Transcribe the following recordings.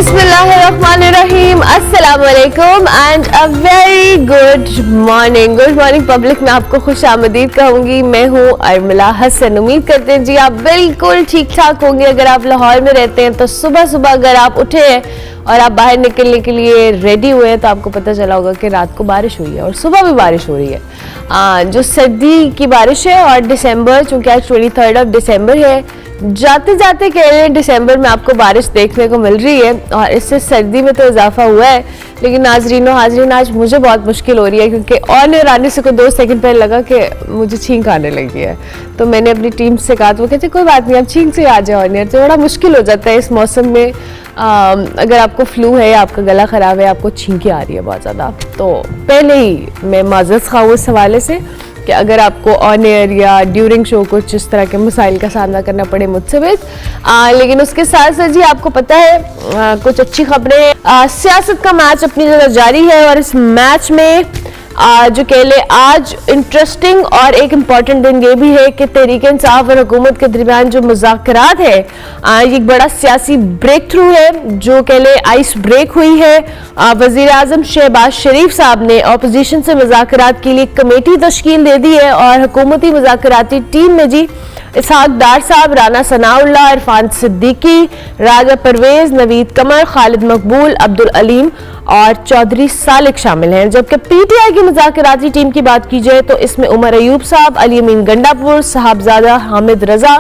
बिस्मिल्लाहिर्रहमानिर्रहीम, अस्सलाम वालेकुम and a very good morning. Good morning public, मैं आपको खुश आमदीद कहूँगी। मैं हूँ अरमला हसन। उम्मीद करते हैं जी आप बिल्कुल ठीक ठाक होंगे। अगर आप लाहौर में रहते हैं तो सुबह सुबह अगर आप उठे हैं और आप बाहर निकलने के लिए रेडी हुए हैं तो आपको पता चला होगा कि रात को बारिश हुई है और सुबह भी बारिश हो रही है। जो सर्दी की बारिश है और दिसंबर, चूँकि आज 23 दिसंबर है, जाते जाते कह रहे हैं दिसंबर में आपको बारिश देखने को मिल रही है और इससे सर्दी में तो इजाफा हुआ है। लेकिन नाजरीनो हाजरीन, आज मुझे बहुत मुश्किल हो रही है क्योंकि ऑन एयर आने से कोई 2 सेकंड पहले लगा कि मुझे छींक आने लगी है। तो मैंने अपनी टीम से कहा, तो वो कहते कोई बात नहीं, आप छींक से आ जाओ ऑन एयर। तो बड़ा मुश्किल हो जाता है इस मौसम में। अगर आपको फ्लू है, आपका गला ख़राब है, आपको छींकें आ रही है बहुत ज़्यादा, तो पहले ही मैं माज़रत ख़्वाह हूँ इस हवाले से कि अगर आपको ऑन एयर या ड्यूरिंग शो कुछ इस तरह के मसाइल का सामना करना पड़े मुझसे भी। लेकिन उसके साथ साथ जी आपको पता है कुछ अच्छी खबरें। सियासत का मैच अपनी जगह जारी है और इस मैच में जो कह ले आज इंटरेस्टिंग और एक इम्पॉर्टेंट दिन ये भी है कि तहरीक इंसाफ और हुकूमत के दरमियान जो मुज़ाकरात है, ये एक बड़ा सियासी ब्रेक थ्रू है जो कह ले आइस ब्रेक हुई है। वज़ीर आज़म शहबाज शरीफ साहब ने अपोजिशन से मुज़ाकरात के लिए कमेटी तश्कील दे दी है और हुकूमती मुज़ाकराती टीम में जी इसहाक डार साहब, राना सनाउल्लाह, इरफान सिद्दीकी, राजा परवेज, नवीद कमर, खालिद मकबूल, अब्दुल अलीम और चौधरी सालिक शामिल हैं। जबकि पीटीआई की मुज़ाकराती टीम की बात की जाए तो इसमें उमर अयूब साहब, अली अमीन गंडापुर, साहबजादा हामिद रजा,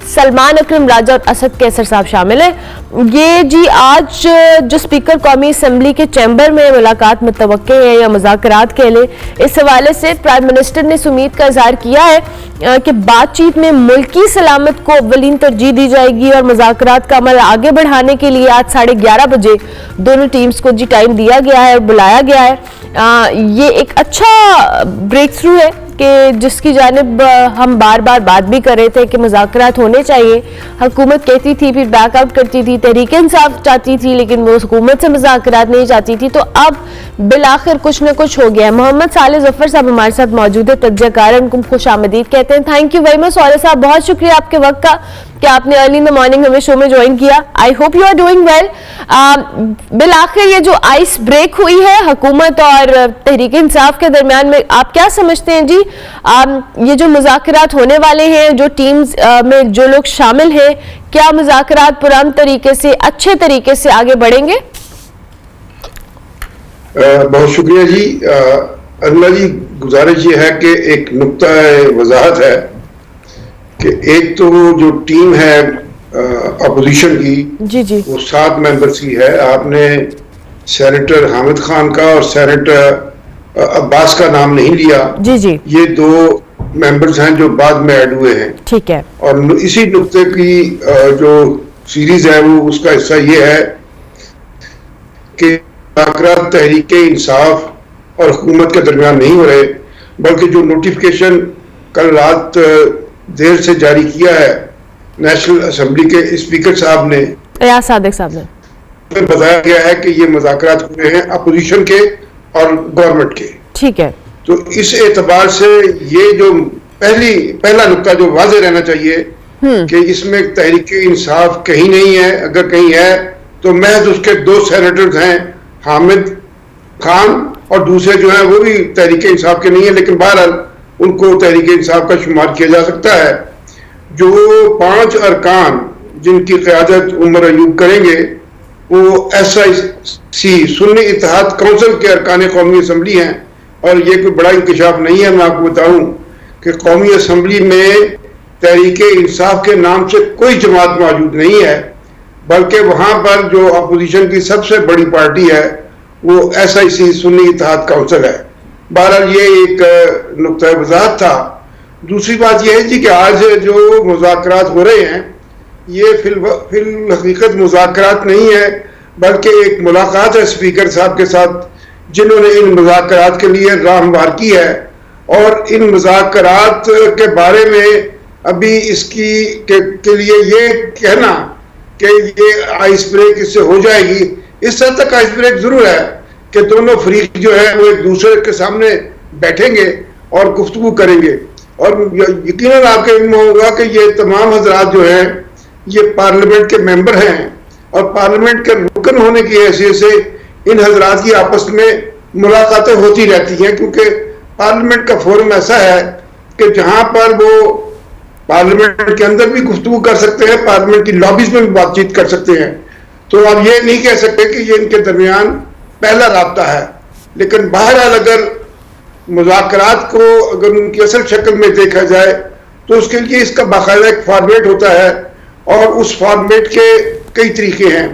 सलमान अकरम राजा और असद कैसर साहब शामिल हैं। ये जी आज जो स्पीकर कौमी असम्बली के चैम्बर में मुलाकात मुतवक्के है या मुज़ाकरात के लिए, इस हवाले से प्राइम मिनिस्टर ने उम्मीद का इजहार किया है कि बातचीत में मुल्की सलामत को अव्वलीन तरजीह दी जाएगी और मुज़ाकरात का अमल आगे बढ़ाने के लिए आज 11:30 बजे दोनों टीम्स को जी टाइम दिया गया है और बुलाया गया है। ये एक अच्छा ब्रेक थ्रू है कि जिसकी जानिब हम बार बार बात भी कर रहे थे कि मुज़ाकरात होने चाहिए। हुकूमत कहती थी, फिर बैकआउट करती थी, तहरीक इंसाफ चाहती थी लेकिन वो हुकूमत से मुज़ाकरात नहीं चाहती थी। तो अब बिलाखिर कुछ न कुछ हो गया है। मोहम्मद साले ज़फ़र साहब हमारे साथ मौजूद है, तज्ज़ियाकार, उनको खुश आमदीद कहते हैं। थैंक यू वेरी मच साले साहब, बहुत शुक्रिया आपके वक्त का कि आपने अर्ली इन द मॉर्निंग हमें शो में ज्वाइन किया। I hope you are doing well. बिलाखिर ये जो आइस ब्रेक हुई है हुकूमत और तहरीक इंसाफ के दरमियान में, आप क्या समझते हैं जी? ये जो मुज़ाकरात होने वाले हैं, जो टीम्स में जो लोग शामिल हैं, क्या मुज़ाकरात पुरान तरीके से, अच्छे तरीके से आगे बढ़ेंगे? बहुत शुक्रिया जी। अरमला जी, गुजारिश ये है कि एक नुक्ता वजाहत है कि एक तो जो टीम है अपोजिशन की जी वो 7 मेंबर्स की है। आपने सेनेटर हामिद खान का और सेनेटर अब्बास का नाम नहीं लिया। जी ये 2 मेंबर्स हैं जो बाद में ऐड हुए हैं। ठीक है। और इसी नुक्ते की जो सीरीज है वो उसका हिस्सा ये है कि मुज़ाकरात तहरीक इंसाफ और हुकूमत के दरमियान नहीं हो रहे, बल्कि जो नोटिफिकेशन कल रात देर से जारी किया है नेशनल असेंबली के स्पीकर साहब ने, रियाज सादिक साहब ने, बताया गया है कि ये मुज़ाकरात हो रहे हैं अपोजिशन के और गवर्नमेंट के। ठीक है। तो इस एतबार से ये जो पहला नुक्ता जो वाज़ेह रहना चाहिए कि इसमें तहरीक इंसाफ कहीं नहीं है। अगर कहीं है तो महज उसके 2 सेनेटर्स हैं, हामिद खान, और दूसरे जो हैं वो भी तहरीक इंसाफ के नहीं है, लेकिन बहरहाल उनको तहरीक इंसाफ का शुमार किया जा सकता है। जो 5 अरकान जिनकी क़यादत उमर अयूब करेंगे वो SIC सुन्नी इत्तेहाद काउंसिल के अरकान कौमी असम्बली हैं। और ये कोई बड़ा इंकशाफ नहीं है, मैं आपको बताऊं कि कौमी असम्बली में तहरीक इंसाफ के नाम से कोई जमात मौजूद नहीं है, बल्कि वहाँ पर जो अपोजिशन की सबसे बड़ी पार्टी है वो SIC सुन्नी इत्तेहाद काउंसिल है। बहरहाल ये एक नुक्ता वज़ाहत था। दूसरी बात यह है जी कि आज जो मुज़ाकरात हो रहे हैं ये फिल हकीकत मुज़ाकरात नहीं है, बल्कि एक मुलाकात है स्पीकर साहब के साथ, जिन्होंने इन मुज़ाकरात के लिए राह हमवार की है। और इन मुज़ाकरात के बारे में अभी इसकी के लिए ये कहना कि ये आइस ब्रेक इससे हो जाएगी, इस हद तक आइस ब्रेक जरूर है कि दोनों फरीक जो है वो एक दूसरे के सामने बैठेंगे और गुफ्तगू करेंगे। और यकीनन आपके इल्म होगा कि ये तमाम हजरात जो हैं ये पार्लियामेंट के मेंबर हैं और पार्लियामेंट के रुकन होने की हैसियत से इन हजरात की आपस में मुलाकातें होती रहती हैं, क्योंकि पार्लियामेंट का फोरम ऐसा है कि जहां पर वो पार्लियामेंट के अंदर भी गुफ्तगू कर सकते हैं, पार्लियामेंट की लॉबीज में भी बातचीत कर सकते हैं। तो आप ये नहीं कह सकते कि ये इनके दरमियान पहला राब्ता है। लेकिन बहरहाल अगर मुज़ाकरात को अगर उनकी असल शक्ल में देखा जाए तो उसके लिए इसका बाकायदा एक फॉर्मेट होता है और उस फॉर्मेट के कई तरीके हैं।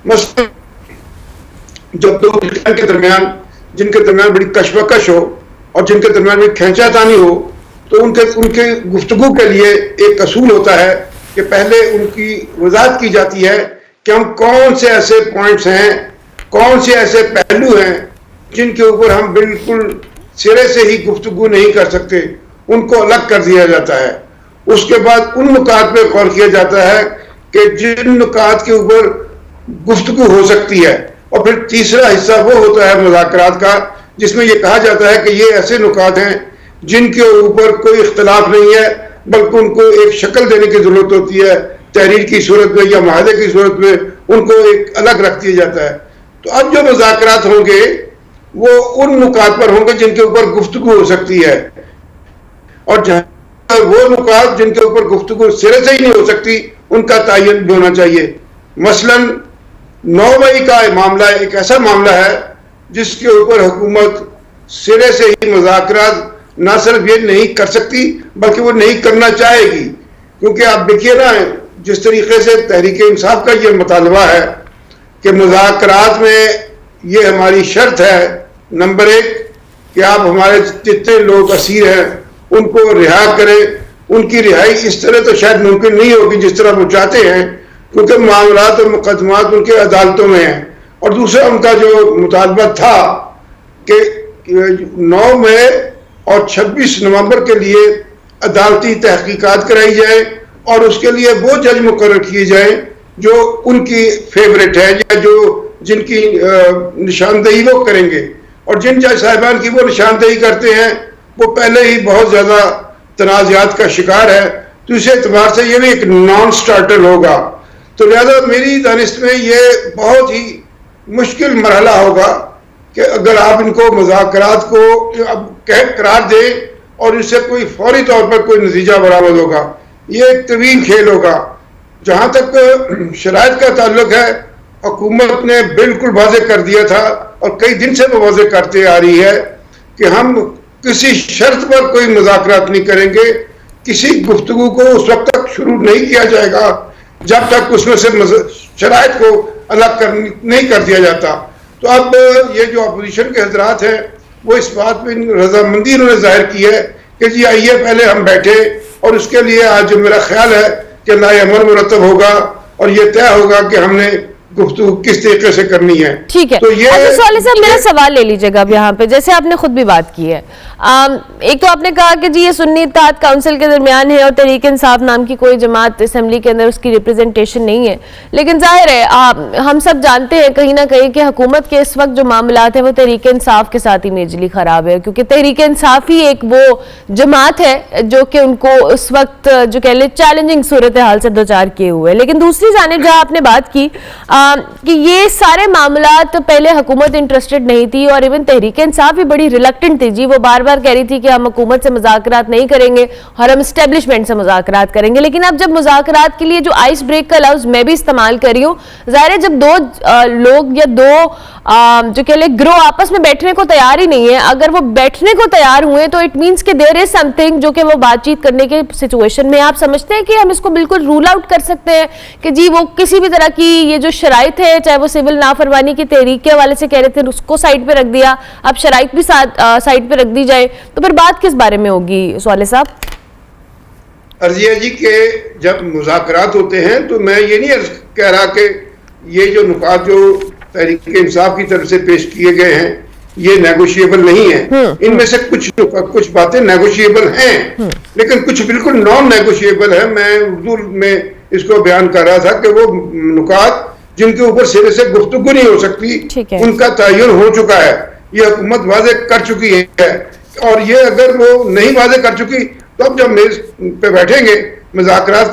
मसलन जब दो के दरमियान जिनके दरमियान बड़ी कशमकश हो और जिनके दरमियान बड़ी खींचातानी हो, तो उनके गुफ्तगू के लिए एक असूल होता है कि पहले उनकी वजाहत की जाती है कि हम कौन से ऐसे पॉइंट्स हैं, कौन से ऐसे पहलू हैं जिनके ऊपर हम बिल्कुल सिरे से ही गुफ्तगू नहीं कर सकते, उनको अलग कर दिया जाता है। उसके बाद उन नुकात पे गौर किया जाता है कि जिन नुकात के ऊपर गुफ्तगू हो सकती है, और फिर तीसरा हिस्सा वो होता है मुज़ाकरात का जिसमें यह कहा जाता है कि ये ऐसे नुकात हैं जिनके ऊपर कोई इख्तलाफ नहीं है, बल्कि उनको एक शक्ल देने की जरूरत होती है, तहरीर की सूरत में या मुआहदे की सूरत में उनको एक अलग रख दिया जाता है। तो अब जो मुज़ाकरात होंगे वो उन नुकात पर होंगे जिनके ऊपर गुफ्तगू हो सकती है, और जहां वो नुकात जिनके ऊपर गुफ्तगू सिरे से ही नहीं हो सकती उनका तयन भी होना चाहिए। मसलन 9 मई का मामला एक ऐसा मामला है जिसके ऊपर हुकूमत सिरे से ही मुज़ाकरात ना सिर्फ ये नहीं कर सकती बल्कि वो नहीं करना चाहेगी, क्योंकि आप देखिए ना जिस तरीके से तहरीक इंसाफ का ये मुतालबा है कि मुज़ाकरात में ये हमारी शर्त है नंबर 1 कि आप हमारे जितने लोग असीर हैं उनको रिहा करें। उनकी रिहाई इस तरह तो शायद मुमकिन नहीं होगी जिस तरह वो चाहते हैं, क्योंकि मामलात और मुकदमात उनके अदालतों में हैं। और दूसरा उनका जो मुतालबा था कि 9 मई और 26 नवंबर के लिए अदालती तहकीकात कराई जाए और उसके लिए वो जज मुकर्रर किए जाए जो उनकी फेवरेट है या जो जिनकी निशानदेही वो करेंगे। और जिन जज साहिबान की वो निशानदेही करते हैं वो पहले ही बहुत ज़्यादा तनाज़ात का शिकार है, तो इस एतबार से ये भी एक नॉन स्टार्टर होगा। तो लिहाजा मेरी दानिश में ये बहुत ही मुश्किल मरहला होगा कि अगर आप इनको मुज़ाकरात को अब करार दें और इससे कोई फौरी तौर पर कोई नतीजा बरामद होगा, ये एक तवील खेल होगा। जहाँ तक शराइत का ताल्लुक है, हुकूमत ने बिल्कुल वाज़ेह कर दिया था और कई दिन से वो वाज़ेह करते आ रही है कि हम किसी शर्त पर कोई मुज़ाकरात नहीं करेंगे, किसी गुफ्तगू को उस वक्त तक शुरू नहीं किया जाएगा जब तक उसमें से शराइत को अलग नहीं कर दिया जाता। तो अब ये जो अपोजिशन के हजरात हैं वो इस बात में रजामंदी उन्होंने जाहिर की है कि जी आइए पहले हम बैठे, और उसके लिए आज मेरा ख्याल है कि नया अमल मुरतब होगा और ये तय होगा कि हमने गुफ्तगू किस तरीके से करनी है। ठीक है। तो ये साहब मेरा सवाल ले लीजिएगा अब यहाँ पे, जैसे आपने खुद भी बात की है, एक तो आपने कहा कि जी ये सुन्नी इत्तेहाद काउंसिल के दरमियान है और तहरीक इंसाफ नाम की कोई जमात असेंबली के अंदर उसकी रिप्रेजेंटेशन नहीं है, लेकिन जाहिर है हम सब जानते हैं कहीं ना कहीं कि हुकूमत के इस वक्त जो मामलात हैं वो तहरीक इंसाफ के साथ ही मेजली खराब है, क्योंकि तहरीक इंसाफ ही एक वो जमात है जो कि उनको उस वक्त जो कह ले चैलेंजिंग सूरत हाल से दो चार किए हुए। लेकिन दूसरी जानिब जहाँ आपने बात की कि ये सारे मामलात पहले हुकूमत इंटरेस्टेड नहीं थी और इवन तहरीक इंसाफ भी बड़ी रिलक्टेंट थी जी, वो बार बार कह रही थी कि हम हुकूमत से मुज़ाकरात नहीं करेंगे और हम एस्टेब्लिशमेंट से मुज़ाकरात करेंगे। लेकिन अब जब मुज़ाकरात के लिए जो आइस ब्रेक का लफ्ज़ मैं भी इस्तेमाल कर रही हूँ, ज़ाहिर है जब दो लोग या दो जो कह ले ग्रोह आपस में बैठने को तैयार ही नहीं है, अगर वो बैठने को तैयार हुए तो इट मीन्स कि देयर इज समथिंग जो कि वो बातचीत करने के सिचुएशन में। आप समझते हैं कि हम इसको बिल्कुल रूल आउट कर सकते हैं कि जी वो किसी भी तरह की ये जो शराइत है, चाहे वो सिविल नाफरमानी की तहरीक के हवाले से कह रहे थे उसको साइड पे रख दिया, अब शराइत भी साइड पे रख दी जाए, तो फिर बात किस बारे में होगी स्वाले साहब? अर्जिया जी के जब मुज़ाकरात होते हैं तो मैं ये नहीं कह रहा कि ये जो नुकात जो तहरीक इंसाफ की तरफ से पेश किए गए हैं ये नेगोशिएबल नहीं है। इनमें से कुछ बातें नेगोशिएबल हैं, लेकिन कुछ बिल्कुल नॉन नेगोशिएबल है। मैं उर्दू में इसको बयान कर रहा था कि वो नुकात जिनके ऊपर सिरे से गुफ्तगू नहीं हो सकती उनका तयन हो चुका है, ये हुकूमत वाज़ेह कर चुकी है। और ये अगर वो नहीं वाज़ेह कर चुकी तो अब जब मेज पे बैठेंगे, मुज़ाकरात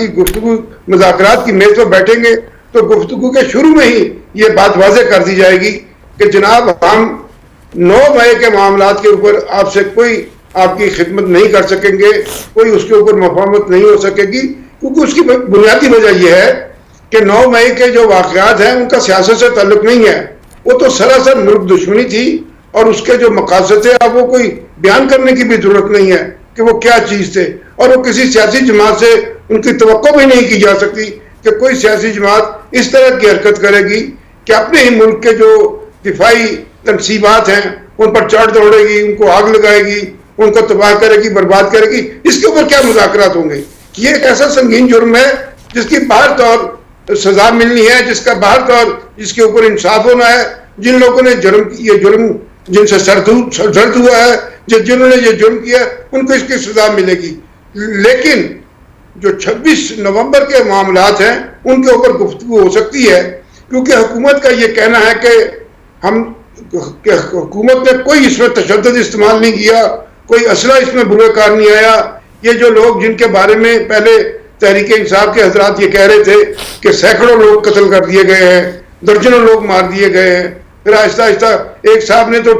की मेज पर बैठेंगे, तो गुफ्तगू के शुरू में ही ये बात वाज़ेह कर दी जाएगी कि जनाब हम 9 मई के मामलात के ऊपर आपसे कोई आपकी खिदमत नहीं कर सकेंगे, कोई उसके ऊपर मफाहमत नहीं हो सकेगी, क्योंकि उसकी बुनियादी वजह यह है कि 9 मई के जो वाक़यात हैं उनका सियासत से ताल्लुक नहीं है। वो तो सरासर मुल्क दुश्मनी थी और उसके जो मकासद थे अब वो कोई बयान करने की भी जरूरत नहीं है कि वो क्या चीज़ थे, और वो किसी सियासी जमात से उनकी तवक्को भी नहीं की जा सकती कि कोई सियासी जमात इस तरह की हरकत करेगी कि अपने ही मुल्क के जो दिफाई तनसीबात हैं उन पर चढ़ दौड़ेगी, उनको आग लगाएगी, उनको तबाह करेगी, बर्बाद करेगी। इसके ऊपर क्या मुज़ाकरात होंगे? ये एक ऐसा संगीन जुर्म है जिसकी बाहर तौर सजा मिलनी है, जिसका बाहर तौर जिसके ऊपर इंसाफ होना है। जिन लोगों ने ये जुर्म जिनसे सर्द हुआ है, जिन्होंने ये जुर्म किया, उनको इसकी सजा मिलेगी। लेकिन जो 26 नवंबर के मामलात हैं उनके ऊपर गुफ्तगू हो सकती है, क्योंकि हुकूमत का ये कहना है कि हुकूमत ने कोई इसमें तशद्दुद इस्तेमाल नहीं किया, कोई असला इसमें बुरेकार नहीं आया। ये जो लोग जिनके बारे में पहले तहरीक इंसाफ के हजरात ये कह रहे थे कि सैकड़ों लोग कत्ल कर दिए गए हैं, दर्जनों लोग मार दिए गए हैं, फिर आहिस्ता आहिस्ता एक साहब ने तो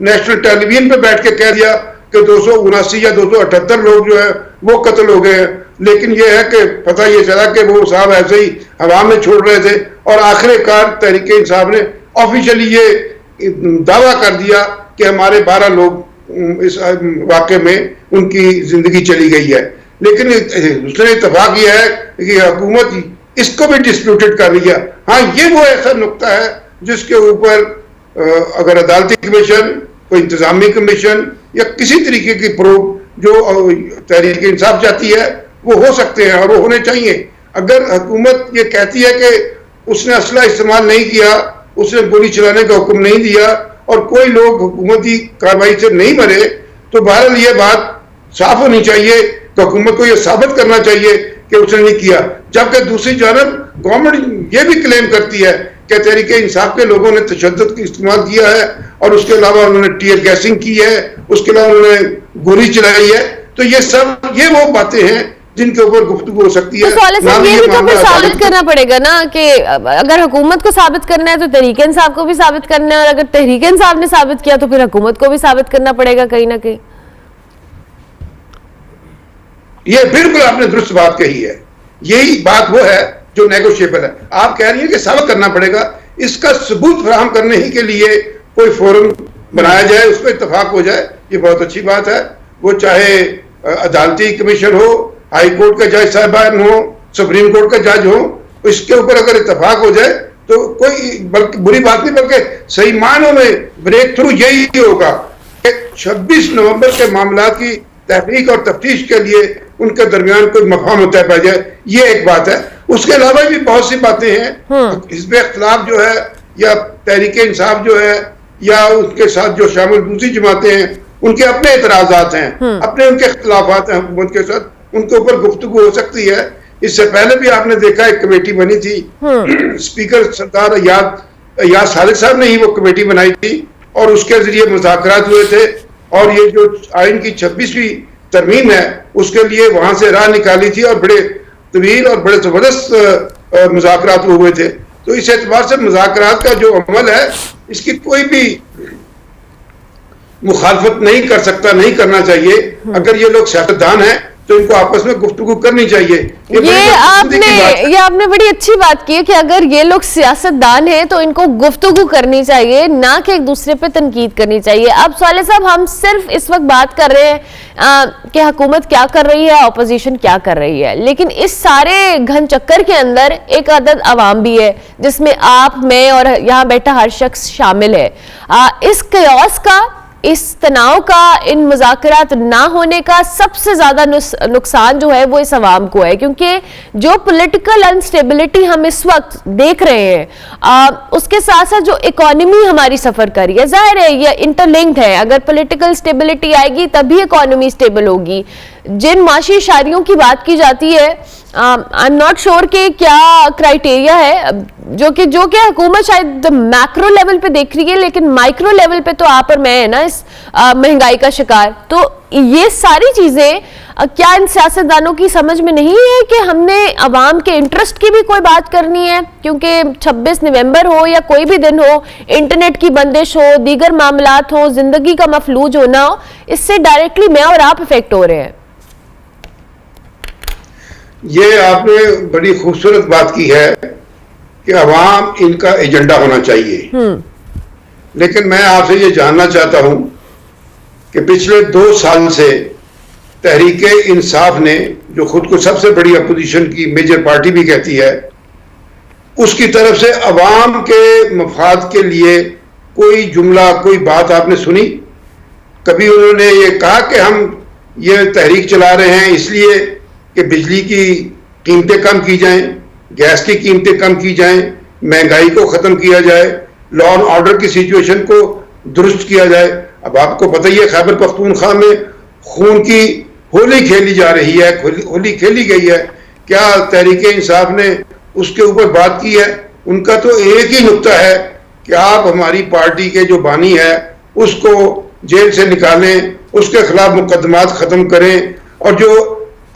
नेशनल टेलीविजन पे बैठ के कह दिया कि 279 या 278 लोग जो है वो कत्ल हो गए हैं। लेकिन ये है कि पता ये चला कि वो साहब ऐसे ही हवा में छोड़ रहे थे, और आखिरकार तहरीक इंसाफ ने ऑफिशियली ये दावा कर दिया कि हमारे 12 लोग इस वाक़े में उनकी जिंदगी चली गई है। लेकिन उसने इत्तेफाक किया है कि हुकूमत इसको भी डिस्प्यूटेड कर रही है। हाँ, ये वो ऐसा नुक्ता है जिसके ऊपर अगर अदालती कमीशन, कोई इंतजामी कमीशन या किसी तरीके की प्रोब जो तहरीक इंसाफ चाहती है वो हो सकते हैं और वो होने चाहिए। अगर हुकूमत ये कहती है कि उसने असला इस्तेमाल नहीं किया, उसने गोली चलाने का हुक्म नहीं दिया और कोई लोग हुकूमती कार्रवाई से नहीं मरे, तो बहरहाल ये बात साफ होनी चाहिए कि हुकूमत को ये साबित करना चाहिए कि उसने नहीं किया। जबकि दूसरी जानब गवर्नमेंट ये भी क्लेम करती है कि तहरीक इंसाफ के लोगों ने तशद्दुद इस्तेमाल किया है और उसके अलावा उन्होंने टीयर गैसिंग की है, उसके अलावा उन्होंने गोली चलाई है। तो ये वो बातें हैं जिनके ऊपर गुफ्तगू हो सकती है। तो ये भी तो फिर साबित करना पड़ेगा ना कि अगर हुकूमत को साबित करना है तो तहरीक इंसाफ को भी साबित करना है, और अगर तहरीक इंसाफ ने साबित किया तो फिर हुकूमत को भी साबित करना पड़ेगा कहीं ना कहीं। ये बिल्कुल आपने दुरुस्त बात कही है। यही बात वो है जो नेगोशिएबल है। आप कह रही हैं कि साबित करना पड़ेगा, इसका सबूत फराहम करने ही के लिए कोई फोरम बनाया जाए, उस पर इत्तेफाक हो जाए, ये बहुत अच्छी बात है। वो चाहे अदालती कमीशन हो, हाई कोर्ट का जज साहबान हो, सुप्रीम कोर्ट का जज हो, इसके ऊपर अगर इत्तेफाक हो जाए तो कोई बल्कि बुरी बात नहीं, बल्कि सही मायनों में ब्रेक थ्रू यही होगा कि 26 नवंबर के मामलात की तहकीक और तफ्तीश के लिए उनके दरमियान कोई मफाहम तय पा जाए। ये एक बात है। उसके अलावा भी बहुत सी बातें हैं। हिज़्ब इख्तिलाफ जो है या तहरीक इंसाफ जो है या उसके साथ जो शामिल दूसरी जमातें हैं, उनके अपने एतराज़ात हैं, अपने उनके इख्तिलाफात हैं हुकूमत के साथ, उनके ऊपर गुफ्तगू हो सकती है। इससे पहले भी आपने देखा एक कमेटी बनी थी, स्पीकर सरदार अयाज सादिक साहब ने ही वो कमेटी बनाई थी और उसके जरिए मुज़ाकरात हुए थे, और ये जो आइन की 26वीं तरमीम है उसके लिए वहां से राह निकाली थी और बड़े तवील और बड़े जबरदस्त मुज़ाकरात हुए थे। तो इस एतबार से मुज़ाकरात का जो अमल है इसकी कोई भी मुखालफत नहीं कर सकता, नहीं करना चाहिए। अगर ये लोग सियासतदान हैं तो इनको आपस में गुफ्तगू करनी चाहिए। ये आपने बड़ी अच्छी बात की है कि अगर ये लोग सियासतदान हैं तो इनको गुफ्तगू करनी चाहिए, ना कि एक दूसरे पे तनकीद करनी चाहिए। अब साले साहब, हम सिर्फ इस वक्त बात कर रहे हैं कि हुकूमत क्या कर रही है, अपोजिशन क्या कर रही है, लेकिन इस सारे घन चक्कर के अंदर एक अदद अवाम भी है जिसमें आप, मैं और यहाँ बैठा हर शख्स शामिल है। इस कयास का, इस तनाव का, इन मुज़ाकरात ना होने का सबसे ज्यादा नुकसान जो है वो इस अवाम को है, क्योंकि जो पॉलिटिकल अनस्टेबिलिटी हम इस वक्त देख रहे हैं उसके साथ साथ जो इकोनॉमी हमारी सफर कर रही है, जाहिर है ये इंटरलिंक्ड है। अगर पॉलिटिकल स्टेबिलिटी आएगी तभी इकोनॉमी स्टेबल होगी। जिन माशी इशारियों की बात की जाती है आई एम नॉट श्योर कि क्या क्राइटेरिया है जो कि हुकूमत शायद मैक्रो लेवल पे देख रही है, लेकिन माइक्रो लेवल पे तो आप और मैं है ना इस महंगाई का शिकार। तो ये सारी चीजें क्या इन सियासतदानों की समझ में नहीं है कि हमने अवाम के इंटरेस्ट की भी कोई बात करनी है, क्योंकि 26 नवंबर हो या कोई भी दिन हो, इंटरनेट की बंदिश हो, दीगर मामलात हो, जिंदगी का मफलूज होना हो, इससे डायरेक्टली मैं और आप इफेक्ट हो रहे हैं। ये आपने बड़ी खूबसूरत बात की है कि अवाम इनका एजेंडा होना चाहिए, लेकिन मैं आपसे ये जानना चाहता हूं कि पिछले 2 साल से तहरीके इंसाफ ने, जो खुद को सबसे बड़ी अपोजिशन की मेजर पार्टी भी कहती है, उसकी तरफ से अवाम के मफाद के लिए कोई जुमला, कोई बात आपने सुनी? कभी उन्होंने ये कहा कि हम ये तहरीक चला रहे हैं इसलिए कि बिजली की कीमतें कम की जाएं, गैस की कीमतें कम की जाएं, महंगाई को ख़त्म किया जाए, लॉ एंड ऑर्डर की सिचुएशन को दुरुस्त किया जाए? अब आपको पता ही है खैबर पख्तूनख्वा में खून की होली खेली जा रही है, होली खेली गई है। क्या तहरीके इंसाफ ने उसके ऊपर बात की है? उनका तो एक ही नुक्ता है कि आप हमारी पार्टी के जो बानी है उसको जेल से निकालें, उसके खिलाफ मुकदमात खत्म करें। और जो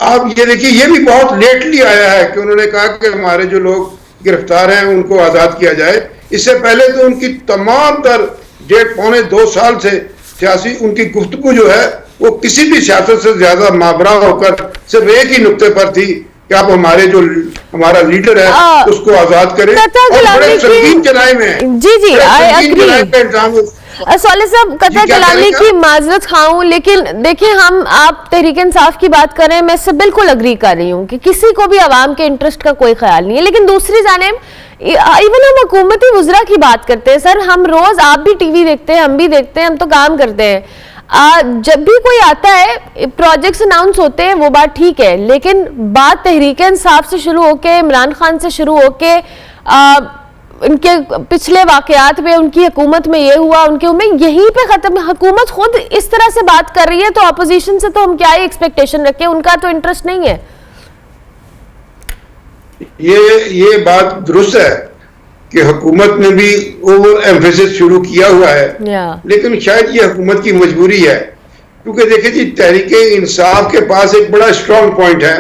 आप ये देखिए, ये भी बहुत लेटली आया है कि उन्होंने कहा कि हमारे जो लोग गिरफ्तार हैं उनको आज़ाद किया जाए। इससे पहले तो उनकी तमाम तर 1.5-2 साल से सियासी उनकी गुफ्तगू जो है वो किसी भी सियासत से ज्यादा माबरा होकर सिर्फ एक ही नुक्ते पर थी कि आप हमारा लीडर है उसको आजाद करें। और बड़े संगीन जनाए में जी आई एग्री सोले साहब, कतर कलामी की माजरत खाऊं, लेकिन देखिए हम आप तहरीक इंसाफ की बात कर रहे हैं, मैं इससे बिल्कुल अग्री कर रही हूँ कि किसी को भी आवाम के इंटरेस्ट का कोई ख्याल नहीं है। लेकिन दूसरी जानिब इवन हम हुकूमती वज़रा की बात करते हैं सर, हम रोज, आप भी टीवी देखते हैं, हम भी देखते हैं, हम तो काम करते हैं। जब भी कोई आता है, प्रोजेक्ट्स अनाउंस होते हैं, वो बात ठीक है, लेकिन बात तहरीक इंसाफ से शुरू होके, इमरान खान से शुरू होके, उनके पिछले वाकयात में, उनकी हुकूमत में ये हुआ, उनके में यहीं पे खत्म। हुकूमत खुद इस तरह से बात कर रही है तो अपोजिशन से तो हम क्या ही एक्सपेक्टेशन रखें, उनका तो इंटरेस्ट नहीं है। ये बात दुरुस्त है कि हुकूमत ने भी ओवर एम्फेसिस शुरू किया हुआ है, लेकिन शायद ये हुकूमत की मजबूरी है। क्योंकि देखिए जी, तहरीके इंसाफ के पास एक बड़ा स्ट्रॉन्ग पॉइंट है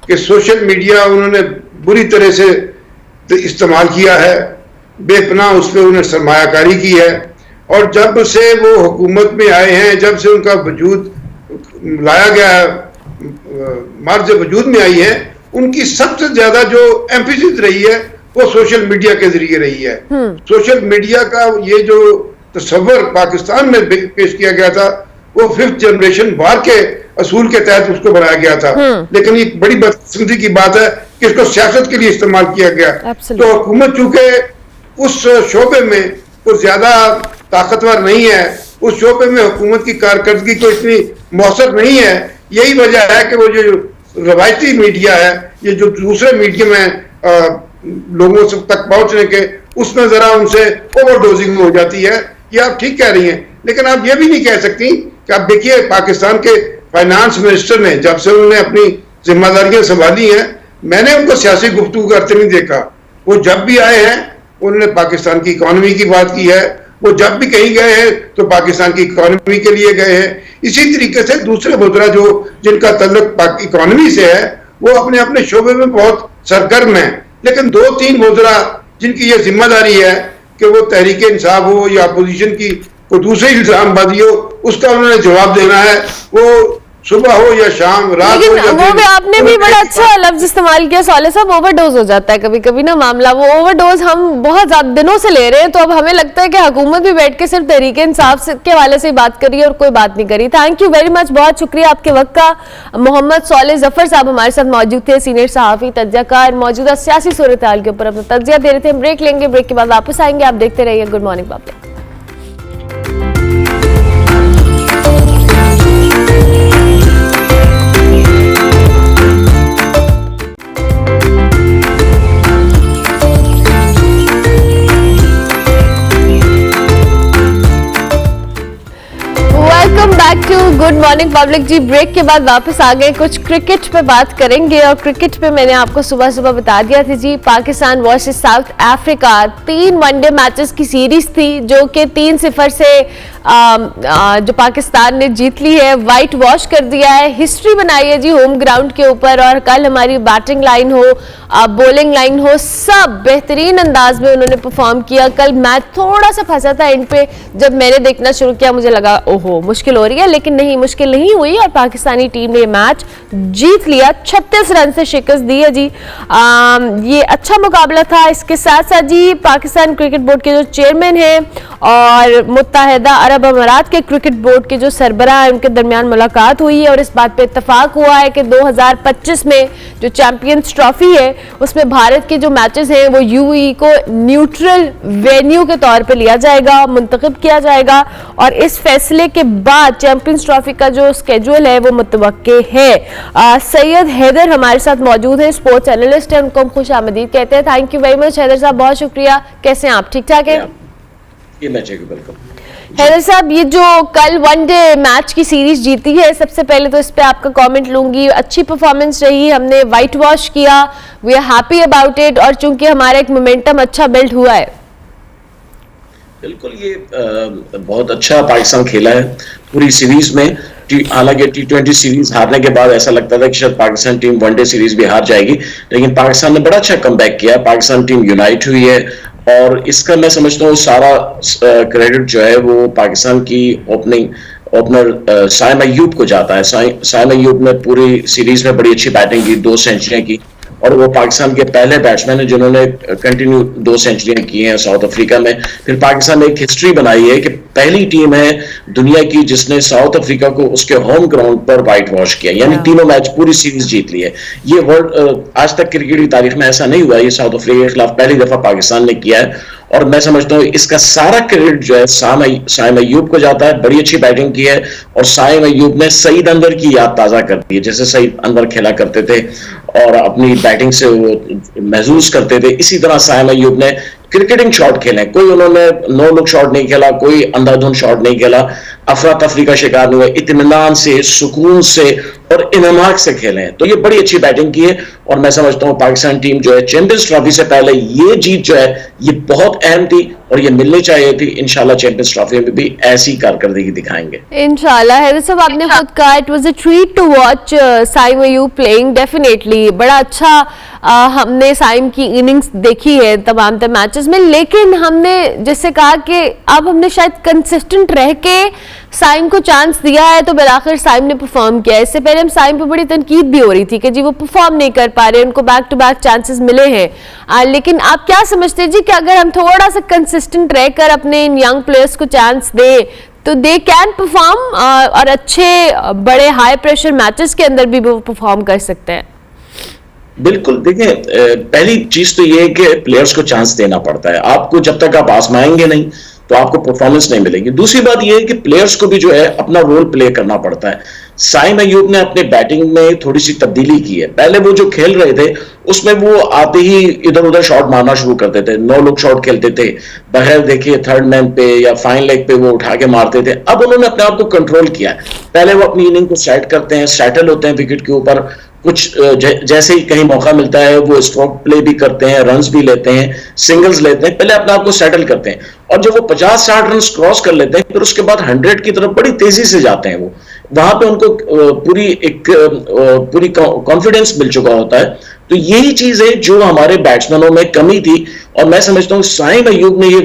कि सोशल मीडिया उन्होंने बुरी तरह से इस्तेमाल किया है, बेपनाह उस पर उन्हें सरमायाकारी की है। और जब से वो हुकूमत में आए हैं, जब से उनका वजूद लाया गया है, मर्ज वजूद में आई है, उनकी सबसे ज्यादा जो एम्फेसिस रही है वो सोशल मीडिया के जरिए रही है। सोशल मीडिया का ये जो तस्वर पाकिस्तान में पेश किया गया था वो 5th जनरेशन वार के असूल के तहत उसको बनाया गया था, लेकिन ये बड़ी बदकिस्मती की बात है कि इसको सियासत के लिए इस्तेमाल किया गया। तो हुकूमत चूंकि उस शोबे में कुछ ज्यादा ताकतवर नहीं है, उस शोबे में हुकूमत की कारकर्दगी को इतनी मौसर नहीं है, यही वजह है कि वो जो रवायती मीडिया है, ये जो दूसरे मीडिया में लोगों से तक पहुंचने के, उसमें जरा उनसे ओवरडोजिंग हो जाती है। ये आप ठीक कह रही हैं, लेकिन आप ये भी नहीं कह सकती कि आप देखिए पाकिस्तान के फाइनेंस मिनिस्टर ने जब से उन्होंने अपनी जिम्मेदारियां संभाली हैं, मैंने उनको सियासी गुफ्तगू करते नहीं देखा। वो जब भी आए हैं उन्होंने पाकिस्तान की इकॉनमी की बात की है, वो जब भी कहीं गए हैं तो पाकिस्तान की इकॉनमी के लिए गए हैं। इसी तरीके से दूसरे वज़रा जो जिनका तल्लुक इकॉनमी से है वो अपने अपने शोबे में बहुत सरगर्म है, लेकिन 2-3 वज़रा जिनकी ये जिम्मेदारी है कि वो तहरीक इंसाफ हो या अपोजिशन की कोई दूसरी इल्जामबाजी हो, उसका उन्होंने जवाब देना है, वो सुबह हो या शाम, रात हो या वो भी आपने भी बड़ा अच्छा लफ्ज इस्तेमाल किया सोले साहब, ओवरडोज हो जाता है कभी कभी ना मामला। वो ओवरडोज हम बहुत ज्यादा दिनों से ले रहे हैं, तो अब हमें लगता है कि हुकूमत भी बैठ के सिर्फ तहरीक इंसाफ के हवाले से बात करी और कोई बात नहीं करी। थैंक यू वेरी मच, बहुत शुक्रिया आपके वक्त का। मोहम्मद सोले जफर साहब हमारे साथ मौजूद थे, सीनियर सहाफी, तज्ज़ियाकार, मौजूदा सियासी सूरत हाल के ऊपर अपना तज्ज़िया दे रहे थे। ब्रेक लेंगे, ब्रेक के बाद वापस आएंगे। आप देखते रहिए good morning public. Good morning public जी, ब्रेक के बाद वापस आ गए। कुछ क्रिकेट पे बात करेंगे और क्रिकेट पे मैंने आपको सुबह सुबह बता दिया था जी, Pakistan versus South Africa 3 one day matches की सीरीज थी जो कि 3-0 से जो पाकिस्तान ने जीत ली है, वाइट वॉश कर दिया है, हिस्ट्री बनाई है जी होम ग्राउंड के ऊपर। और कल हमारी बैटिंग लाइन हो, बॉलिंग लाइन हो, सब बेहतरीन अंदाज में उन्होंने परफॉर्म किया। कल मैच थोड़ा सा फंसा था एंड पे, जब मैंने देखना शुरू किया मुझे लगा ओहो मुश्किल हो रही है, लेकिन नहीं, मुश्किल नहीं हुई और पाकिस्तानी टीम ने मैच जीत लिया। 36 रन से शिकस्त दी है जी। ये अच्छा मुकाबला था। इसके साथ साथ जी पाकिस्तान क्रिकेट बोर्ड के जो चेयरमैन हैं और मुत्तहिदा अरब अमारात के क्रिकेट बोर्ड के जो सरबराह हैं, उनके दरमियान मुलाकात हुई है और इस बात पे इत्तेफाक हुआ है कि 2025 में जो चैंपियंस ट्रॉफी है उसमें भारत के जो मैचेस हैं वो यूएई को न्यूट्रल वेन्यू के तौर पे लिया जाएगा, मुंतखब किया जाएगा। और इस फैसले के बाद चैंपियंस ट्रॉफी का जो स्केड्यूल है वो मुतवक्के है। सैयद हैदर हमारे साथ मौजूद हैं, स्पोर्ट्स एनालिस्ट हैं, उनको हम खुश आमदीद कहते हैं। Thank you very much Haider sahab, बहुत शुक्रिया। कैसे हैं आप? ठीक ठाक हैं? हैदर साहब, ये जो कल वनडे मैच की सीरीज जीती है, सबसे पहले तो इस पे आपका कमेंट लूंगी। अच्छी परफॉर्मेंस रही, हमने वाइट वॉश किया, we are happy about it और चूंकि हमारा एक मोमेंटम अच्छा बिल्ड हुआ है। बिल्कुल, ये बहुत अच्छा पाकिस्तान खेला है पूरी सीरीज में। हालांकि T20 सीरीज हारने के बाद ऐसा लगता था कि शायद पाकिस्तान टीम वनडे सीरीज भी हार जाएगी, लेकिन पाकिस्तान ने बड़ा अच्छा कमबैक किया। पाकिस्तान टीम यूनाइट हुई है और इसका मैं समझता हूँ सारा क्रेडिट जो है वो पाकिस्तान की ओपनर साइम अय्यूब को जाता है। साइम अय्यूब ने पूरी सीरीज में बड़ी अच्छी बैटिंग की, 2 सेंचुरियां की और वो पाकिस्तान के पहले बैट्समैन हैं जिन्होंने कंटिन्यू 2 सेंचुरियां की हैं साउथ अफ्रीका में। फिर पाकिस्तान ने एक हिस्ट्री बनाई है कि पहली टीम है दुनिया की जिसने साउथ अफ्रीका को उसके होम ग्राउंड पर वाइट वॉश किया, यानी तीनों मैच पूरी सीरीज जीत ली है। ये वर्ल्ड आज तक क्रिकेट की तारीख में ऐसा नहीं हुआ, ये साउथ अफ्रीका के खिलाफ पहली दफा पाकिस्तान ने किया है। और मैं समझता हूँ इसका सारा क्रेडिट जो है साइम अय्यूब को जाता है। बड़ी अच्छी बैटिंग की है और साइम अय्यूब ने सईद अनवर की याद ताजा कर दी है, जैसे सईद अनवर खेला करते थे और अपनी बैटिंग से वो महसूस करते थे, इसी तरह साइम अय्यूब ने क्रिकेटिंग शॉट खेले। कोई उन्होंने नो लुक शॉट नहीं खेला, कोई अंधाधुंध शॉट नहीं खेला, अफरा तफरी का शिकार नहीं हुआ, इत्मीनान से, सुकून से और इनामात से खेले हैं। तो ये बड़ी अच्छी बैटिंग की है और मैं समझता हूँ पाकिस्तान टीम जो है चैंपियंस ट्रॉफी से पहले ये जीत जो है ये बहुत अहम थी और ये मिलनी चाहिए थी। इंशाल्लाह चैंपियंस ट्रॉफी में भी ऐसी कारकर्दगी दिखाएंगे इंशाल्लाह। हैदर साहब, आपने खुद कहा it was a treat to watch Saim Ayub playing. Definitely बड़ा अच्छा हमने साइम की इनिंग्स देखी है तमाम मैचेस में, लेकिन हमने जैसे कहा कि अब हमने शायद कंसिस्टेंट रह के साइम को चांस दिया है तो बिलाखिर साइम ने परफॉर्म किया। इससे पहले हम साइम पे बड़ी तनकीद भी हो रही थी कि जी वो परफॉर्म नहीं कर पा रहे, उनको बैक टू बैक चांसेस मिले हैं। लेकिन आप क्या समझते हैं जी कि अगर हम थोड़ा सा कंसिस्टेंट रहकर अपने इन यंग प्लेयर्स को चांस दें तो दे कैन परफॉर्म और अच्छे बड़े हाई प्रेशर मैचेस के अंदर भी वो परफॉर्म कर सकते हैं? बिल्कुल, देखिए पहली चीज तो ये है कि प्लेयर्स को चांस देना पड़ता है। आपको जब तक आप आजमाएंगे नहीं तो आपको परफॉर्मेंस नहीं मिलेगी। दूसरी बात यह है कि प्लेयर्स को भी जो है अपना रोल प्ले करना पड़ता है। साइम अय्यूब ने अपने बैटिंग में थोड़ी सी तब्दीली की है। पहले वो जो खेल रहे थे उसमें वो आते ही इधर उधर शॉट मारना शुरू करते थे, नो लुक शॉट खेलते थे, बगैर देखिए थर्ड मैन पे या फाइन लेग पे वो उठा के मारते थे। अब उन्होंने अपने आप को कंट्रोल किया है। पहले वो अपनी इनिंग को सेट करते हैं, सेटल होते हैं विकेट के ऊपर, कुछ जैसे ही कहीं मौका मिलता है वो स्ट्रोक प्ले भी करते हैं, रन्स भी लेते हैं, सिंगल्स लेते हैं, पहले अपने आप को सेटल करते हैं और जब वो 50-60 रन क्रॉस कर लेते हैं फिर उसके बाद 100 की तरफ बड़ी तेजी से जाते हैं। वो वहां पे उनको पूरी कॉन्फिडेंस मिल चुका होता है। तो यही चीज है जो हमारे बैट्समैनों में कमी थी और मैं समझता हूँ साइम अय्यूब ने ये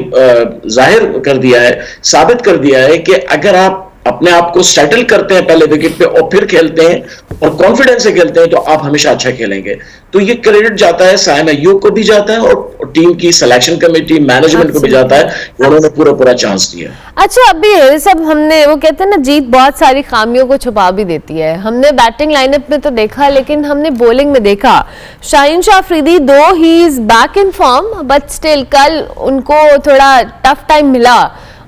जाहिर कर दिया है, साबित कर दिया है कि अगर आप अपने आप को सेटल करते हैं पहले विकेट पे और फिर खेलते हैं और कॉन्फिडेंस से खेलते हैं तो आप हमेशा अच्छा खेलेंगे। तो ये क्रेडिट जाता है साइम अय्यूब को भी जाता है और टीम की सिलेक्शन कमेटी मैनेजमेंट को भी जाता है, उन्होंने पूरा चांस दिया। अच्छा, अभी सब हमने वो कहते हैं ना जीत बहुत सारी खामियों को छुपा भी देती है। हमने बैटिंग लाइनअप में तो देखा, लेकिन हमने बॉलिंग में देखा शाहीन शाह अफरीदी दो he is back in form but still कल उनको थोड़ा टफ टाइम मिला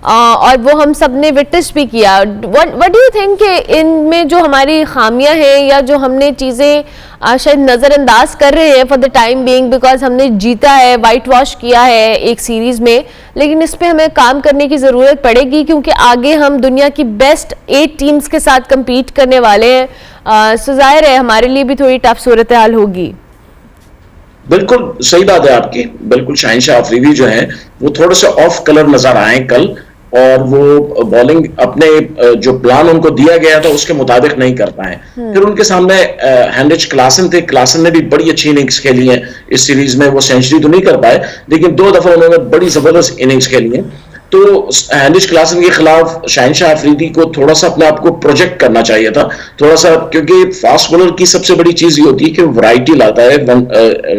और वो हम सब ने विटनेस भी किया। व्हाट डू यू थिंक कि इनमें जो हमारी खामियां हैं या जो हमने चीज़ें शायद नज़रअंदाज कर रहे हैं for the time being, because हमने जीता है, वाइट वॉश किया है एक सीरीज़ में, लेकिन इस पे हमें काम करने की ज़रूरत पड़ेगी क्योंकि आगे हम दुनिया की बेस्ट 8 टीम्स के साथ कम्पीट करने वाले हैं। सो जाहिर है हमारे लिए भी थोड़ी टफ सूरत हाल होगी। बिल्कुल सही बात है आपकी। बिल्कुल शाहिनशाह अफरीदी जो है वो थोड़े से ऑफ कलर नजर आए कल, और वो बॉलिंग अपने जो प्लान उनको दिया गया था उसके मुताबिक नहीं कर पाए। फिर उनके सामने हेनरिच क्लासन थे। क्लासन ने भी बड़ी अच्छी इनिंग्स खेली है इस सीरीज में। वो सेंचुरी तो नहीं कर पाए लेकिन 2 दफा उन्होंने बड़ी जबरदस्त इनिंग्स खेली है। तो हेनरिच क्लासन के खिलाफ शाहिनशाह अफरीदी को थोड़ा सा अपने आप को प्रोजेक्ट करना चाहिए था थोड़ा सा, क्योंकि फास्ट बॉलर की सबसे बड़ी चीज ये होती है कि वैरायटी लाता है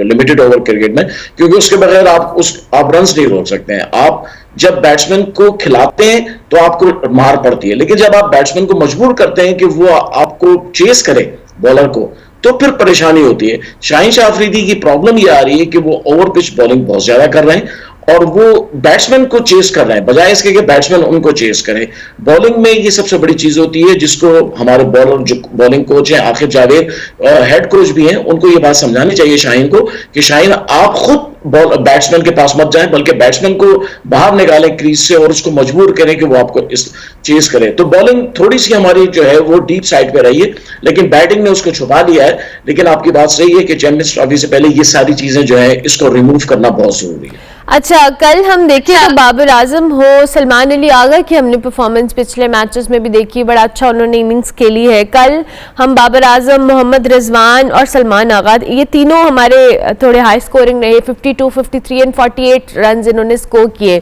लिमिटेड ओवर क्रिकेट में, क्योंकि उसके बगैर आप रन्स नहीं रोक सकते हैं। आप जब बैट्समैन को खिलाते हैं तो आपको मार पड़ती है, लेकिन जब आप बैट्समैन को मजबूर करते हैं कि वो आपको चेस करे बॉलर को, तो फिर परेशानी होती है। शाहिनशाह अफरीदी की प्रॉब्लम ये आ रही है कि वो ओवर पिच बॉलिंग बहुत ज्यादा कर रहे हैं और वो बैट्समैन को चेस कर रहे हैं बजाय इसके कि बैट्समैन उनको चेस करे। बॉलिंग में ये सबसे बड़ी चीज होती है जिसको हमारे बॉलर जो बॉलिंग कोच हैं आखिर जावेद, हेड कोच भी हैं, उनको ये बात समझानी चाहिए शाहीन को कि शाहीन आप खुद बैट्समैन के पास मत जाएं, बल्कि बैट्समैन को बाहर निकालें क्रीज से और उसको मजबूर करें कि वो आपको इस चेस करे। तो बॉलिंग थोड़ी सी हमारी जो है वो डीप साइड पे रही है, लेकिन बैटिंग ने उसको छुपा लिया है। लेकिन आपकी बात सही है कि चैंपियंस ट्रॉफी से पहले ये सारी चीजें जो है इसको रिमूव करना बहुत जरूरी है। अच्छा, कल हम देखें तो बाबर आजम हो, सलमान अली आगा की हमने परफॉर्मेंस पिछले मैचेस में भी देखी, बड़ा अच्छा उन्होंने इनिंग्स खेली है। कल हम बाबर आजम, मोहम्मद रिजवान और सलमान आगा, ये तीनों हमारे थोड़े हाई स्कोरिंग रहे, 52, 53 एंड 48 रन इन्होंने स्कोर किए।